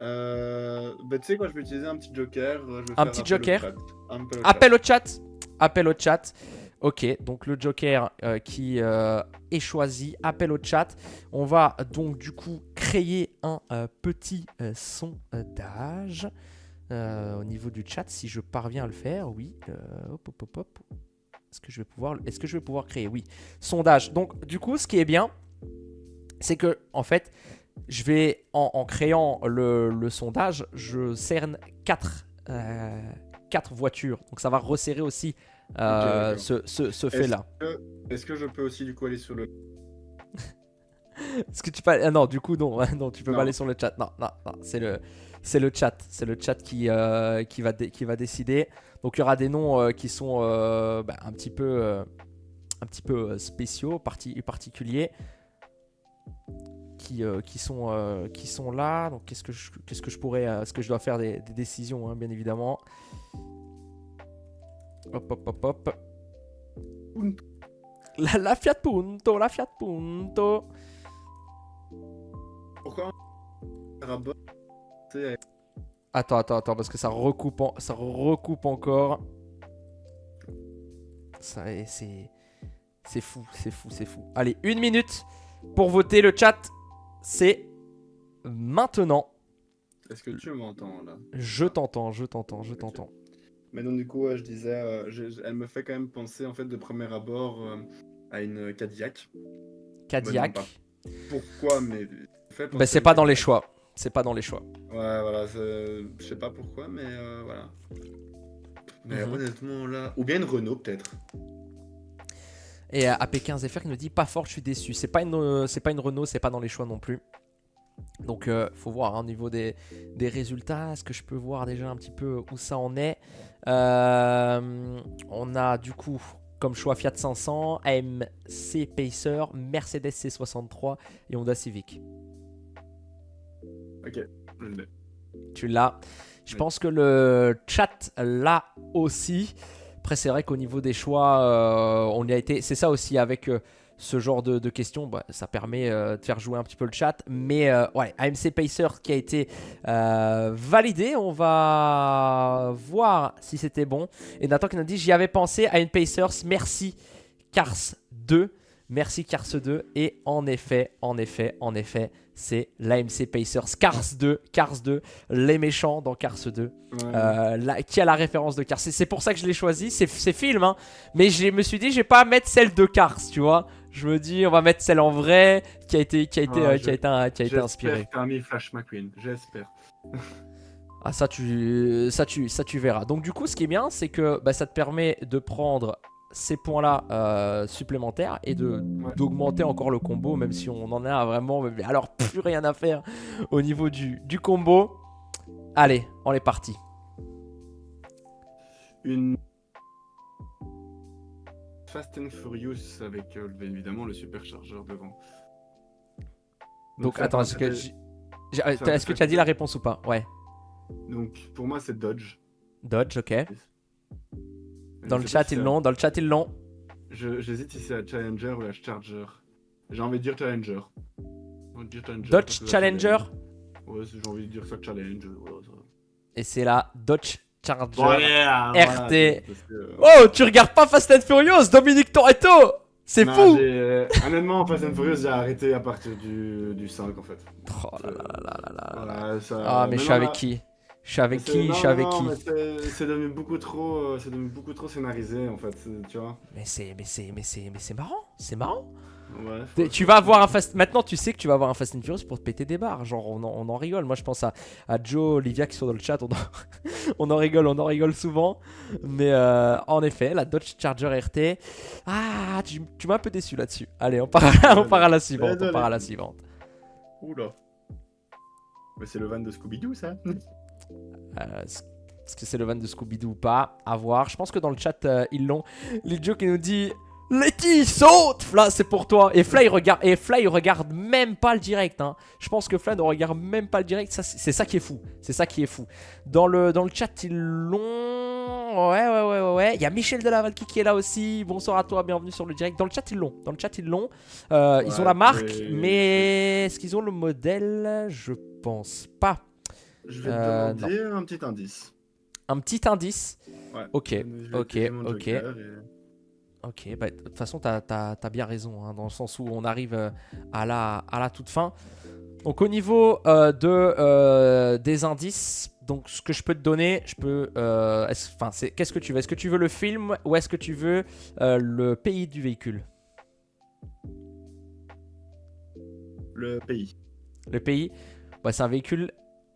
Bah, tu sais quoi, je vais utiliser un petit joker. Un petit joker. Appel au chat. Appel au chat. Ok, donc le joker qui est choisi. Appel au chat. On va donc du coup créer un petit sondage. Au niveau du chat, si je parviens à le faire, oui. Hop, hop, hop, hop. Est-ce que je vais pouvoir créer? Oui. Sondage. Donc, du coup, ce qui est bien, c'est que, en fait, je vais, en créant le sondage, je cerne 4 voitures. Donc, ça va resserrer aussi ce fait-là. Est-ce que je peux aussi, du coup, aller sur le... Est-ce que tu peux... Ah non, du coup, non. Non, tu peux pas aller sur le chat. Non, c'est le chat. C'est le chat qui va décider. Donc, il y aura des noms qui sont un petit peu spéciaux, particuliers, qui sont là. Donc, qu'est-ce que je pourrais... Est-ce que je dois faire des décisions, hein, bien évidemment. Hop, hop, hop, hop. La Fiat Punto, la Fiat Punto. Pourquoi Attends, parce que ça recoupe encore. C'est fou. Allez, 1 minute pour voter. Le chat, c'est maintenant. Est-ce que tu m'entends là? Je t'entends. Okay. Mais donc du coup, je disais, elle me fait quand même penser en fait de premier abord à une Cadillac. Cadillac. Pourquoi? Mais c'est pas dans les choix. C'est pas dans les choix. Ouais, voilà, je sais pas pourquoi, mais voilà. Mais honnêtement, là... Ou bien une Renault, peut-être. Et AP15FR qui nous dit pas fort, je suis déçu. C'est pas une Renault, c'est pas dans les choix non plus. Donc, faut voir, hein, au niveau des résultats. Est-ce que je peux voir déjà un petit peu où ça en est? On a du coup comme choix Fiat 500, AMC Pacer, Mercedes C63 et Honda Civic. Ok, je l'ai. Tu l'as. Je pense que le chat l'a aussi. Après, c'est vrai qu'au niveau des choix, on y a été. C'est ça aussi avec ce genre de questions. Bah, ça permet de faire jouer un petit peu le chat. Mais ouais, AMC Pacer qui a été validé. On va voir si c'était bon. Et Nathan qui nous dit j'y avais pensé à une Pacers. Merci Cars 2. Merci Cars 2. Et en effet, c'est l'AMC Pacers Cars 2, les méchants dans Cars 2, qui a la référence de Cars. C'est pour ça que je l'ai choisi, c'est film, hein. Mais je me suis dit, je vais pas mettre celle de Cars, tu vois. Je me dis, on va mettre celle en vrai qui a été inspirée. J'espère que t'as mis Flash McQueen, j'espère. Ah, ça tu verras. Donc du coup, ce qui est bien, c'est que ça te permet de prendre ces points-là supplémentaires et d'augmenter encore le combo, même si on en a vraiment, mais alors plus rien à faire au niveau du combo. Allez, on est parti. Une Fast and Furious avec évidemment le superchargeur devant. Donc attends, est-ce que tu as dit la réponse ou pas? Ouais. Donc pour moi c'est Dodge. Dodge, ok. Dans le chat ils l'ont, J'hésite si c'est la Challenger ou la Charger. J'ai envie de dire Challenger. Dodge Challenger. Ouais, j'ai envie de dire ça Challenge. Voilà, ça. Et c'est la Dodge Charger RT. Oh, tu regardes pas Fast and Furious, Dominique Toretto? C'est fou. Honnêtement, Fast and Furious, j'ai arrêté à partir du 5 en fait. Oh là là là là là. Voilà, ça... Ah, mais je suis avec qui? C'est devenu beaucoup trop scénarisé en fait, tu vois. Mais c'est marrant, c'est marrant. Ouais, tu vas avoir un Fast... Maintenant tu sais que tu vas avoir un Fast and Furious pour te péter des barres. Genre on en rigole. Moi je pense à Joe, Olivia qui sont dans le chat. On en rigole souvent. Mais en effet, la Dodge Charger RT. Ah, tu m'as un peu déçu là-dessus. Allez, on part à la suivante. Oula. Mais c'est le van de Scooby-Doo ça. Est-ce que c'est le van de Scooby-Doo ou pas? À voir. Je pense que dans le chat ils l'ont. Lidjo qui nous dit Letty saute. Fla, c'est pour toi. Et Fly regarde même pas le direct, hein. Je pense que Fly ne regarde même pas le direct. C'est ça qui est fou. Dans le chat ils l'ont. Ouais. Il y a Michel Delavalki qui est là aussi. Bonsoir à toi, bienvenue sur le direct. Dans le chat ils l'ont. Ils ont la marque, mais est-ce qu'ils ont le modèle? Je pense pas. Je vais te demander un petit indice. Un petit indice? Ouais. Ok. Ok, bah, de toute façon, t'as bien raison, hein, dans le sens où on arrive à la toute fin. Donc, au niveau des indices, donc ce que je peux te donner, qu'est-ce que tu veux? Est-ce que tu veux le film ou est-ce que tu veux le pays du véhicule? Le pays. Le pays, bah, c'est un véhicule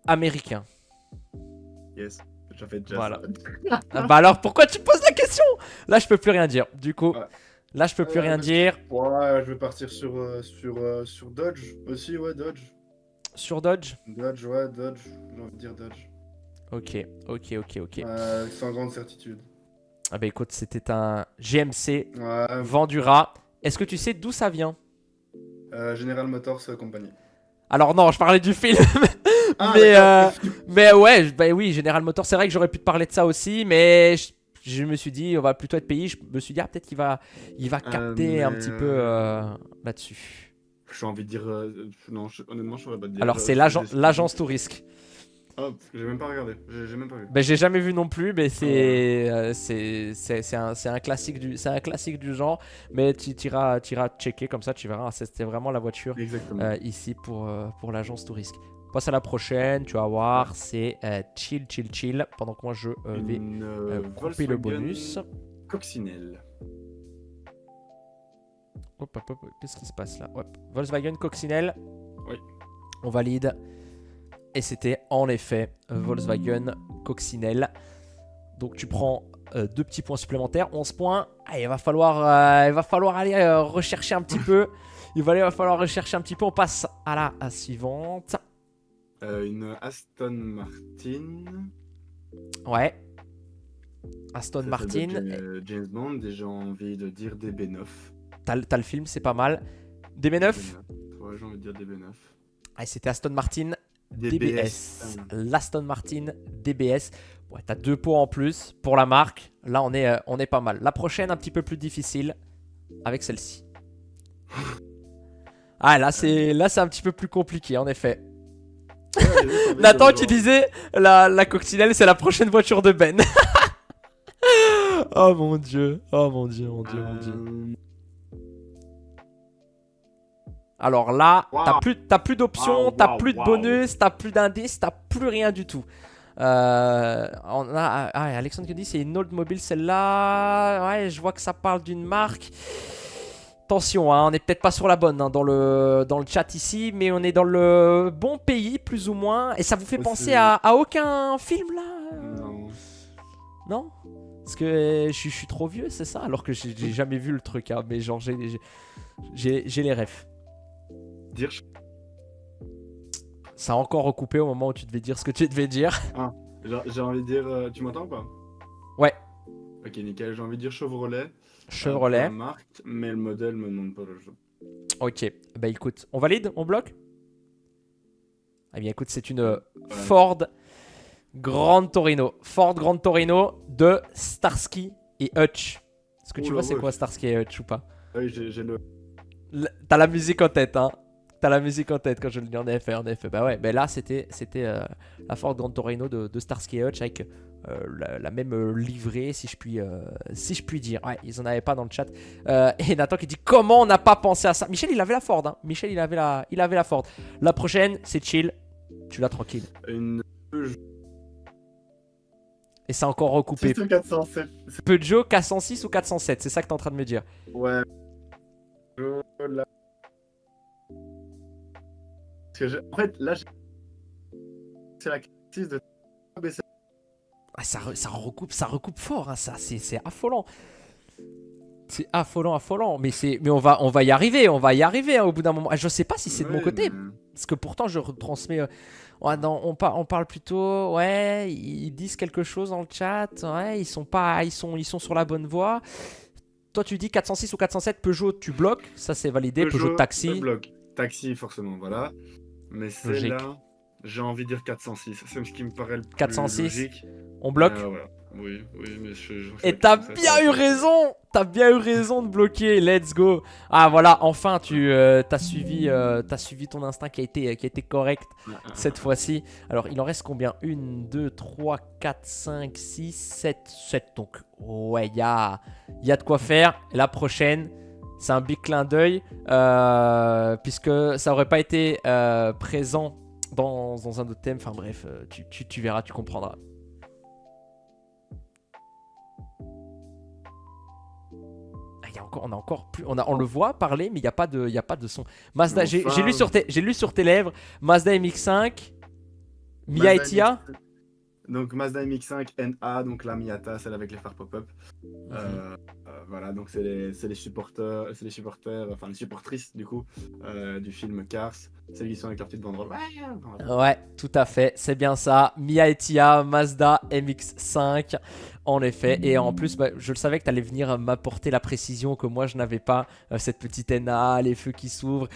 américain. Yes. J'avais déjà voilà. Bah alors pourquoi tu poses la question? Là je peux plus rien dire. Du coup, là je peux plus rien dire. Ouais, je vais partir sur Dodge aussi, ouais, Dodge. Sur Dodge? Dodge, ouais, Dodge. J'ai envie de dire Dodge. Ok. Sans grande certitude. Ah bah écoute, c'était un GMC Vendura. Est-ce que tu sais d'où ça vient? General Motors Company. Alors non, je parlais du film. Mais ouais, bah oui, General Motors, c'est vrai que j'aurais pu te parler de ça aussi, mais je me suis dit, on va plutôt être payé. Je me suis dit, peut-être qu'il va capter un petit peu là-dessus. J'ai envie de dire, non, honnêtement, je saurais pas te dire. Alors c'est l'agence tout risque. Oh, j'ai même pas regardé, j'ai même pas vu. Bah, j'ai jamais vu non plus, mais c'est un classique du genre. Mais tu iras checker comme ça, tu verras. C'était vraiment la voiture ici pour l'agence tout risque. Passe à la prochaine, tu vas voir, c'est chill. Pendant que moi je vais couper le bonus. Coccinelle. Hop, qu'est-ce qui se passe là? Volkswagen Coccinelle. Oui. On valide. Et c'était en effet Volkswagen Coccinelle. Donc tu prends 2 petits points supplémentaires, 11 points. Ah, il va falloir aller rechercher un petit peu. Il va falloir rechercher un petit peu. On passe à la suivante. Une Aston Martin. Ouais. Aston Martin. James Bond, et j'ai envie de dire DB9. T'as le film, c'est pas mal. DB9. Ouais, j'ai envie de dire DB9. Ah, c'était Aston Martin DBS. L'Aston Martin DBS. Ouais, t'as 2 points en plus pour la marque. Là, on est pas mal. La prochaine, un petit peu plus difficile avec celle-ci. Ah, là, c'est un petit peu plus compliqué, en effet. Nathan qui disait la coccinelle, c'est la prochaine voiture de Ben. Oh mon dieu. Alors là, Waouh, t'as plus d'options, waouh, t'as waouh, plus de waouh. bonus, t'as plus d'indices, t'as plus rien du tout. Alexandre qui dit c'est une old mobile celle-là. Ouais, je vois que ça parle d'une marque. Attention, hein, on n'est peut-être pas sur la bonne hein, dans le chat ici, mais on est dans le bon pays plus ou moins. Et ça vous fait penser à aucun film là Non. Non? Parce que je suis trop vieux, c'est ça? Alors que j'ai jamais vu le truc, hein, mais genre j'ai les refs. Dire. Ça a encore recoupé au moment où tu devais dire ce que tu devais dire. Ah, j'ai envie de dire. Tu m'entends ou pas? Ouais, Ok, nickel. J'ai envie de dire Chevrolet. Pour la Chevrolet. marque, mais le modèle me demande pas le jeu. Ok, bah écoute, on valide? On bloque? Eh bien écoute, c'est une Ouais. Ford Grand Torino. Ford Grand Torino de Starsky et Hutch. Est-ce que tu vois c'est quoi Starsky et Hutch ou pas? Oui, j'ai le. T'as la musique en tête, hein. T'as la musique en tête quand je le dis en effet, en effet. Bah ouais, mais là c'était la Ford Grand Torino de Starsky et Hutch avec la même livrée si je puis dire. Ouais, ils en avaient pas dans le chat. Et Nathan qui dit comment on n'a pas pensé à ça. Michel il avait la Ford, hein. Michel il avait la Ford. La prochaine c'est chill, tu l'as tranquille. Une Et c'est encore recoupé. 407. Peugeot 406 ou 407, c'est ça que t'es en train de me dire. Ouais. Là. En fait, là, c'est la crise de. Ah, ça recoupe fort, hein, ça, c'est affolant. C'est affolant. Mais on va y arriver, hein, au bout d'un moment. Ah, je sais pas si c'est de mon côté, parce que pourtant je retransmets. On parle plutôt. Ouais, ils disent quelque chose dans le chat. Ouais, ils sont sur la bonne voie. Toi, tu dis 406 ou 407 Peugeot, tu bloques. Ça, c'est validé. Peugeot Taxi. Bloc. Taxi, forcément, voilà. Mais celle-là, j'ai envie de dire 406. C'est ce qui me paraît le plus 406. logique. On bloque. Voilà. Oui, mais et t'as bien eu raison. T'as bien eu raison de bloquer. Let's go. Ah voilà, enfin t'as suivi ton instinct qui a été correct cette fois-ci. Alors il en reste combien? 1, 2, 3, 4, 5, 6, 7. Donc ouais, il y a de quoi faire. Et la prochaine, c'est un big clin d'œil puisque ça aurait pas été présent dans un autre thème. Enfin bref, tu verras, tu comprendras. On a encore plus, on le voit parler, mais il y a pas de son. Mazda, j'ai lu sur tes lèvres. Mazda MX-5, Mia Etia. Donc Mazda MX-5 NA, donc la Miata, celle avec les phares pop-up. Voilà, donc c'est les supporters, enfin les supportrices du coup du film Cars, celles qui sont avec leur petite banderole. Ouais, tout à fait, c'est bien ça. Mia Etia, Mazda MX-5, en effet. Et en plus, je le savais que tu allais venir m'apporter la précision que moi je n'avais pas, cette petite NA, les feux qui s'ouvrent.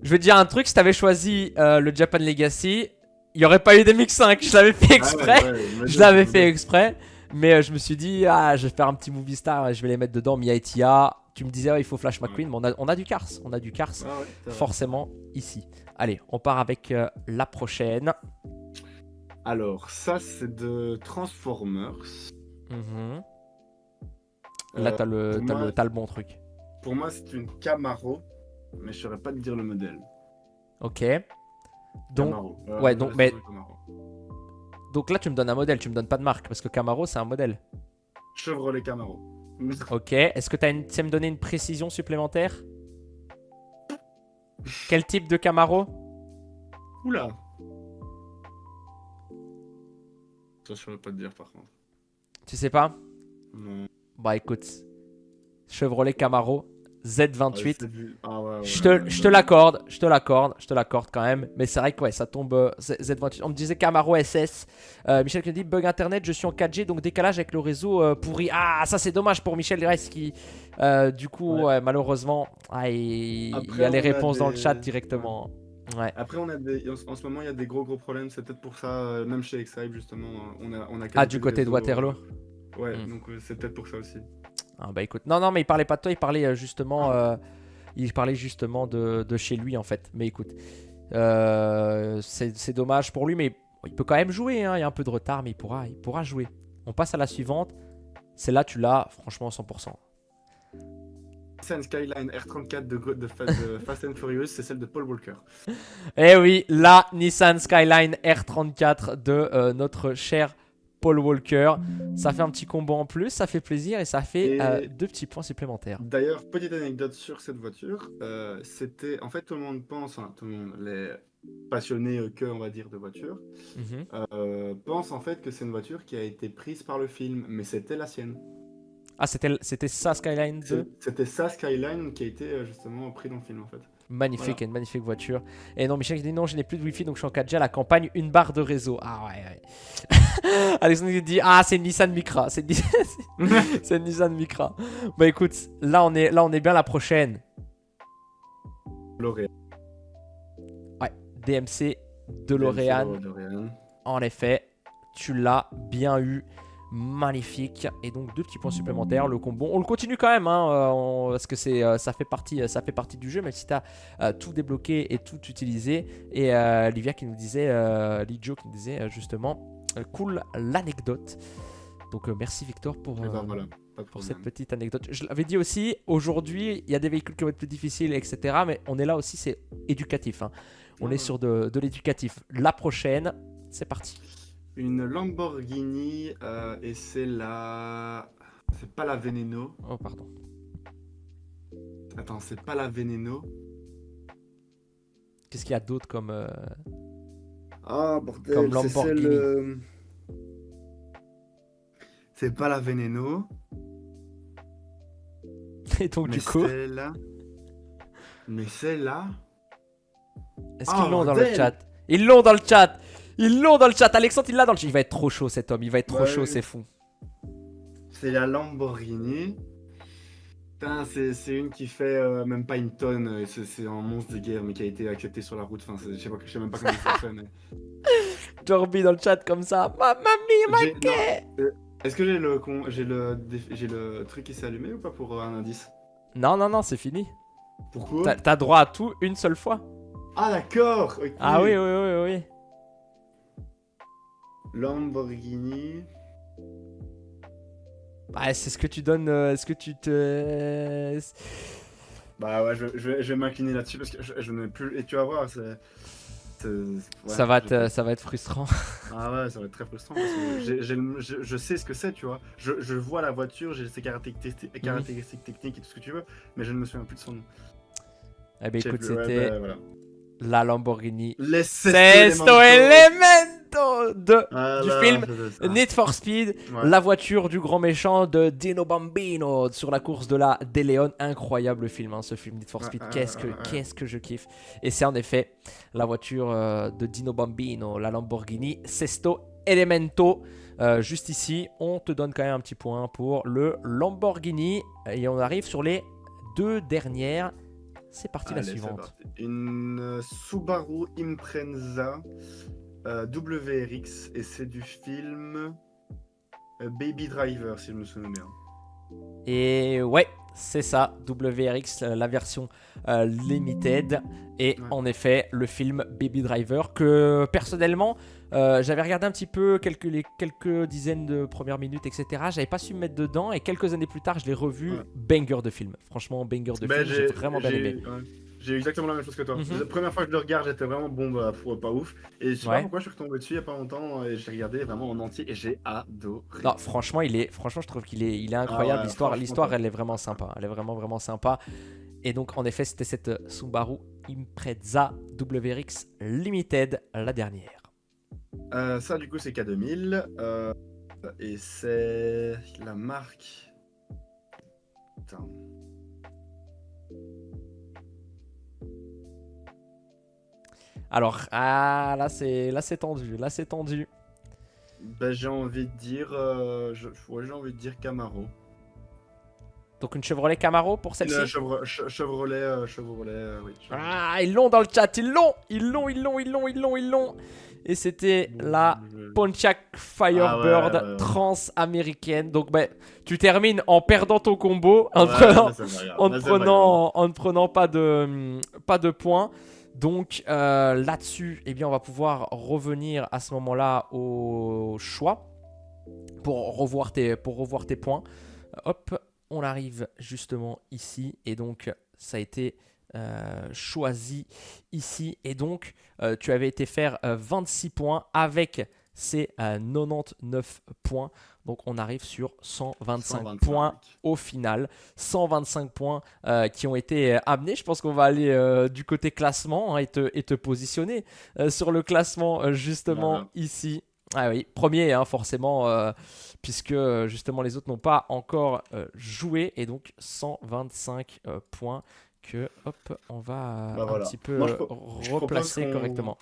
Je vais te dire un truc, si tu avais choisi le Japan Legacy, il n'y aurait pas eu d'MX5, je l'avais fait exprès. Je l'avais fait exprès. Mais je me suis dit, je vais faire un petit movie star, je vais les mettre dedans. Mia Etia, tu me disais, il faut Flash McQueen, mais on a du Cars. On a du Cars, forcément, ici. Allez, on part avec la prochaine. Alors, ça, c'est de Transformers. Là, t'as le bon truc. Pour moi, c'est une Camaro, mais je saurais pas te dire le modèle. Ok. Donc, Camaro. Donc là, tu me donnes un modèle, tu me donnes pas de marque, parce que Camaro, c'est un modèle. Chevrolet Camaro. Ok, est-ce que tu sais me donner une précision supplémentaire? Quel type de Camaro? Oula. Ça, je saurais pas te dire par contre. Tu sais pas? Non. Bah écoute, Chevrolet Camaro Z28. Ouais, je te l'accorde quand même. Mais c'est vrai que ouais, ça tombe Z28. On me disait Camaro SS. Michel qui dit bug internet, je suis en 4G, donc décalage avec le réseau pourri. Ah, ça c'est dommage pour Michel Grèce qui, du coup, malheureusement, il y a les réponses dans le chat directement. Ouais. Après, en ce moment, il y a des gros problèmes. C'est peut-être pour ça, même chez X-Rive, justement, on a du côté de Waterloo. Ouais, donc c'est peut-être pour ça aussi. Ah bah écoute, non mais il parlait pas de toi, il parlait justement de chez lui en fait. Mais écoute, c'est dommage pour lui, mais il peut quand même jouer, hein. Il y a un peu de retard, mais il pourra jouer. On passe à la suivante. Celle-là, tu l'as franchement 100%. Nissan Skyline R34 de Fast and Furious, c'est celle de Paul Walker. Eh oui, la Nissan Skyline R34 de notre cher Paul Walker. Ça fait un petit combo en plus, ça fait plaisir et ça fait Et 2 petits points supplémentaires. d'ailleurs, petite anecdote sur cette voiture, c'était en fait tout le monde pense, tout le monde, les passionnés que on va dire de voitures, pensent en fait que c'est une voiture qui a été prise par le film, mais c'était la sienne. Ah, c'était ça Skyline 2. C'était sa Skyline qui a été justement pris dans le film en fait. Magnifique, Voilà. une magnifique voiture. Et non, Michel qui dit non, je n'ai plus de wifi donc je suis en 4G à la campagne, une barre de réseau. Ah ouais. Alexandre qui dit ah, c'est une Nissan Micra. C'est une Nissan Micra. Bah écoute, là on est bien la prochaine. L'Oréal. Ouais, DMC DeLorean. En effet, tu l'as bien eu. Magnifique. Et donc 2 petits points supplémentaires. Le combo, on le continue quand même parce que ça fait partie du jeu, même si tu as tout débloqué et tout utilisé. Et Livia qui nous disait, Lijo qui nous disait justement cool l'anecdote. Donc merci Victor pour, Ben voilà, pas de pour cette problème. petite anecdote. Je l'avais dit aussi, aujourd'hui il y a des véhicules qui vont être plus difficiles, etc. Mais on est là aussi, c'est éducatif. On est sur de l'éducatif. La prochaine, c'est parti. Une Lamborghini et c'est pas la Veneno. Oh pardon. Attends, c'est pas la Veneno. Qu'est-ce qu'il y a d'autre comme Ah bordel, Comme c'est Lamborghini. celle. C'est pas la Veneno. Et donc Mais du coup, celle-là. Mais celle-là. est-ce qu'ils l'ont dans le bordel. chat? Ils l'ont dans le chat. Ils l'ont dans le chat. Alexandre, il l'a dans le chat. Il va être trop chaud cet homme. Il va être trop chaud, c'est fou. C'est la Lamborghini. Putain, c'est une qui fait même pas une tonne. C'est un monstre de guerre, mais qui a été accepté sur la route. Enfin, je sais même pas comment ça se fait. Mais... Jorby dans le chat comme ça. Mamma mia, non, est-ce que j'ai le truc qui s'est allumé ou pas pour un indice? Non, c'est fini. Pourquoi? T'as droit à tout une seule fois. Ah d'accord, ok. Ah oui. Lamborghini. Bah, c'est ce que tu donnes. Est-ce que tu te. Bah ouais, je vais m'incliner là-dessus parce que je n'ai plus. Et tu vas voir, ouais, ça va être frustrant. Ah ouais, ça va être très frustrant parce que je sais ce que c'est, tu vois. Je vois la voiture, j'ai ses caractéristiques techniques et tout ce que tu veux, mais je ne me souviens plus de son nom. Eh ben écoute, Ouais, c'était bah, voilà. la Lamborghini Les Sesto Elemento du film film Need for Speed, Ouais. la voiture du grand méchant de Dino Bambino sur la course de la DeLeon. Incroyable film, ce film Need for Speed. Qu'est-ce que je kiffe. Et c'est en effet la voiture de Dino Bambino, la Lamborghini Sesto Elemento. Juste ici, on te donne quand même un petit point pour le Lamborghini. Et on arrive sur les 2 dernières. C'est parti. Allez, la c'est suivante. parti. Une Subaru Impreza WRX et c'est du film Baby Driver si je me souviens bien. Et ouais, c'est ça, WRX, la version limited. Et Ouais. en effet, le film Baby Driver que personnellement, j'avais regardé un petit peu les quelques dizaines de premières minutes, etc. J'avais pas su me mettre dedans et quelques années plus tard, je l'ai revu. Ouais. Banger de film. Franchement, banger de film. J'ai vraiment bien aimé. Ouais. J'ai eu exactement la même chose que toi. Mhm. La première fois que je le regarde, j'étais vraiment pas ouf. Et je sais Ouais. pas pourquoi je suis retombé dessus il y a pas longtemps et j'ai regardé vraiment en entier et j'ai adoré. Non, franchement, je trouve qu'il est incroyable. Ah ouais, L'histoire, franchement, elle est vraiment sympa. Elle est vraiment sympa. Et donc, en effet, c'était cette Subaru Impreza WRX Limited, la dernière. Ça, du coup, c'est K2000. Et c'est la marque. Putain. Alors, là c'est tendu. Ben, j'ai envie de dire, j'ai envie de dire Camaro. Donc une Chevrolet Camaro pour celle-ci. Chevrolet, oui. Ah, ils l'ont dans le chat, ils l'ont. Et c'était la Pontiac Firebird Ah ouais. trans-américaine. Donc tu termines en perdant ton combo, en Ouais, ne prenant pas de points. Donc là-dessus, eh bien, on va pouvoir revenir à ce moment-là au choix pour revoir tes points. Hop, on arrive justement ici et donc ça a été choisi ici et donc tu avais été faire 26 points avec ces 99 points. Donc on arrive sur 125 points 125. au final. 125 points qui ont été amenés. Je pense qu'on va aller du côté classement hein, et te positionner sur le classement justement Voilà. ici. Ah oui, premier hein, forcément, puisque justement les autres n'ont pas encore joué. Et donc 125 points que hop, on va Bah un voilà. petit peu Moi, je propose replacer correctement.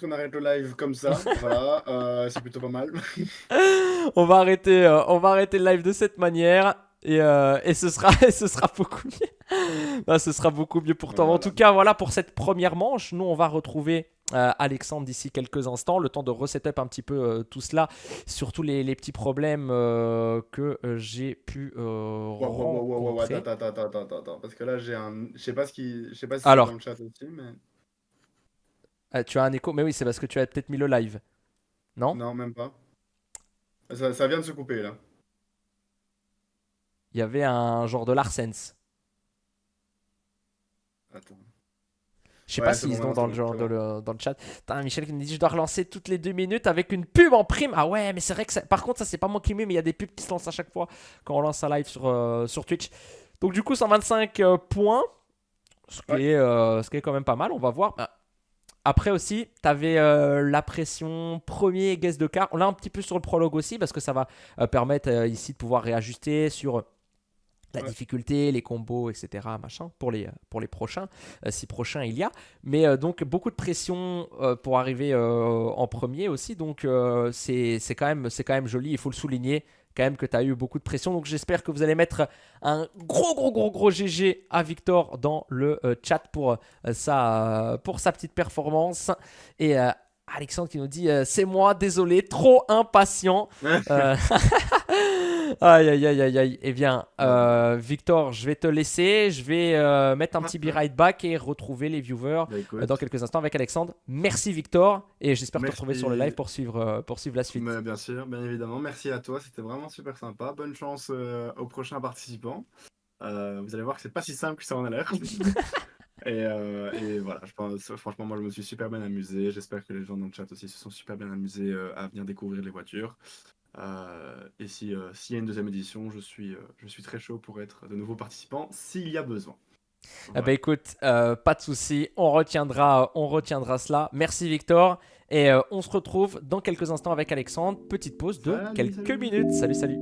qu'on arrête le live comme ça. Voilà, c'est plutôt pas mal. On va arrêter le live de cette manière et ce sera, et ce sera beaucoup mieux. Bah, ce sera beaucoup mieux pour toi. En Voilà. tout cas, voilà pour cette première manche. Nous, on va retrouver Alexandre d'ici quelques instants. Le temps de resetup un petit peu tout cela, surtout les petits problèmes que j'ai pu Wow, rencontrer. attends. Parce que là, je sais pas si c'est dans Alors, le chat aussi, mais. tu as un écho, mais oui, c'est parce que tu as peut-être mis le live, non? Non, même pas. Ça vient de se couper là. Il y avait un genre de Larsens. Attends. Je sais pas Ouais, c'est s'ils bon, sont maintenant c'est dans le bon, genre c'est bon. dans le chat. Putain, Michel qui nous dit je dois relancer toutes les 2 minutes avec une pub en prime. Ah ouais, mais c'est vrai que par contre ça c'est pas moi qui mets, mais il y a des pubs qui se lancent à chaque fois quand on lance un live sur Twitch. Donc du coup 125 points, Ouais. ce qui est quand même pas mal. On va voir. Après aussi, tu avais la pression premier guess de carte. On l'a un petit peu sur le prologue aussi parce que ça va permettre ici de pouvoir réajuster sur la Ouais. difficulté, les combos, etc. Machin, pour les prochains, si prochains il y a. Mais donc beaucoup de pression pour arriver en premier aussi. Donc c'est quand même joli, il faut le souligner quand même que tu as eu beaucoup de pression. Donc j'espère que vous allez mettre un gros GG à Victor dans le chat pour sa petite performance. Et Alexandre qui nous dit c'est moi, désolé, trop impatient. Euh, aïe. Eh bien, Voilà. Victor, je vais te laisser. Je vais mettre un petit be Parfait. right back et retrouver les viewers Bah dans écoute, quelques instants avec Alexandre. Merci Victor. Et j'espère te retrouver sur le live merci. pour suivre la suite. Mais bien sûr, bien évidemment. Merci à toi, c'était vraiment super sympa. Bonne chance aux prochains participants. Vous allez voir que c'est pas si simple que ça en a l'air. Et voilà, je pense, franchement, moi je me suis super bien amusé. J'espère que les gens dans le chat aussi se sont super bien amusés à venir découvrir les voitures. Et s'il y a une deuxième édition, je suis très chaud pour être de nouveaux participants s'il y a besoin. Eh ben Voilà. écoute, pas de souci, on retiendra cela. Merci Victor. Et on se retrouve dans quelques instants avec Alexandre. Petite pause de Salut, quelques salut! minutes. Salut.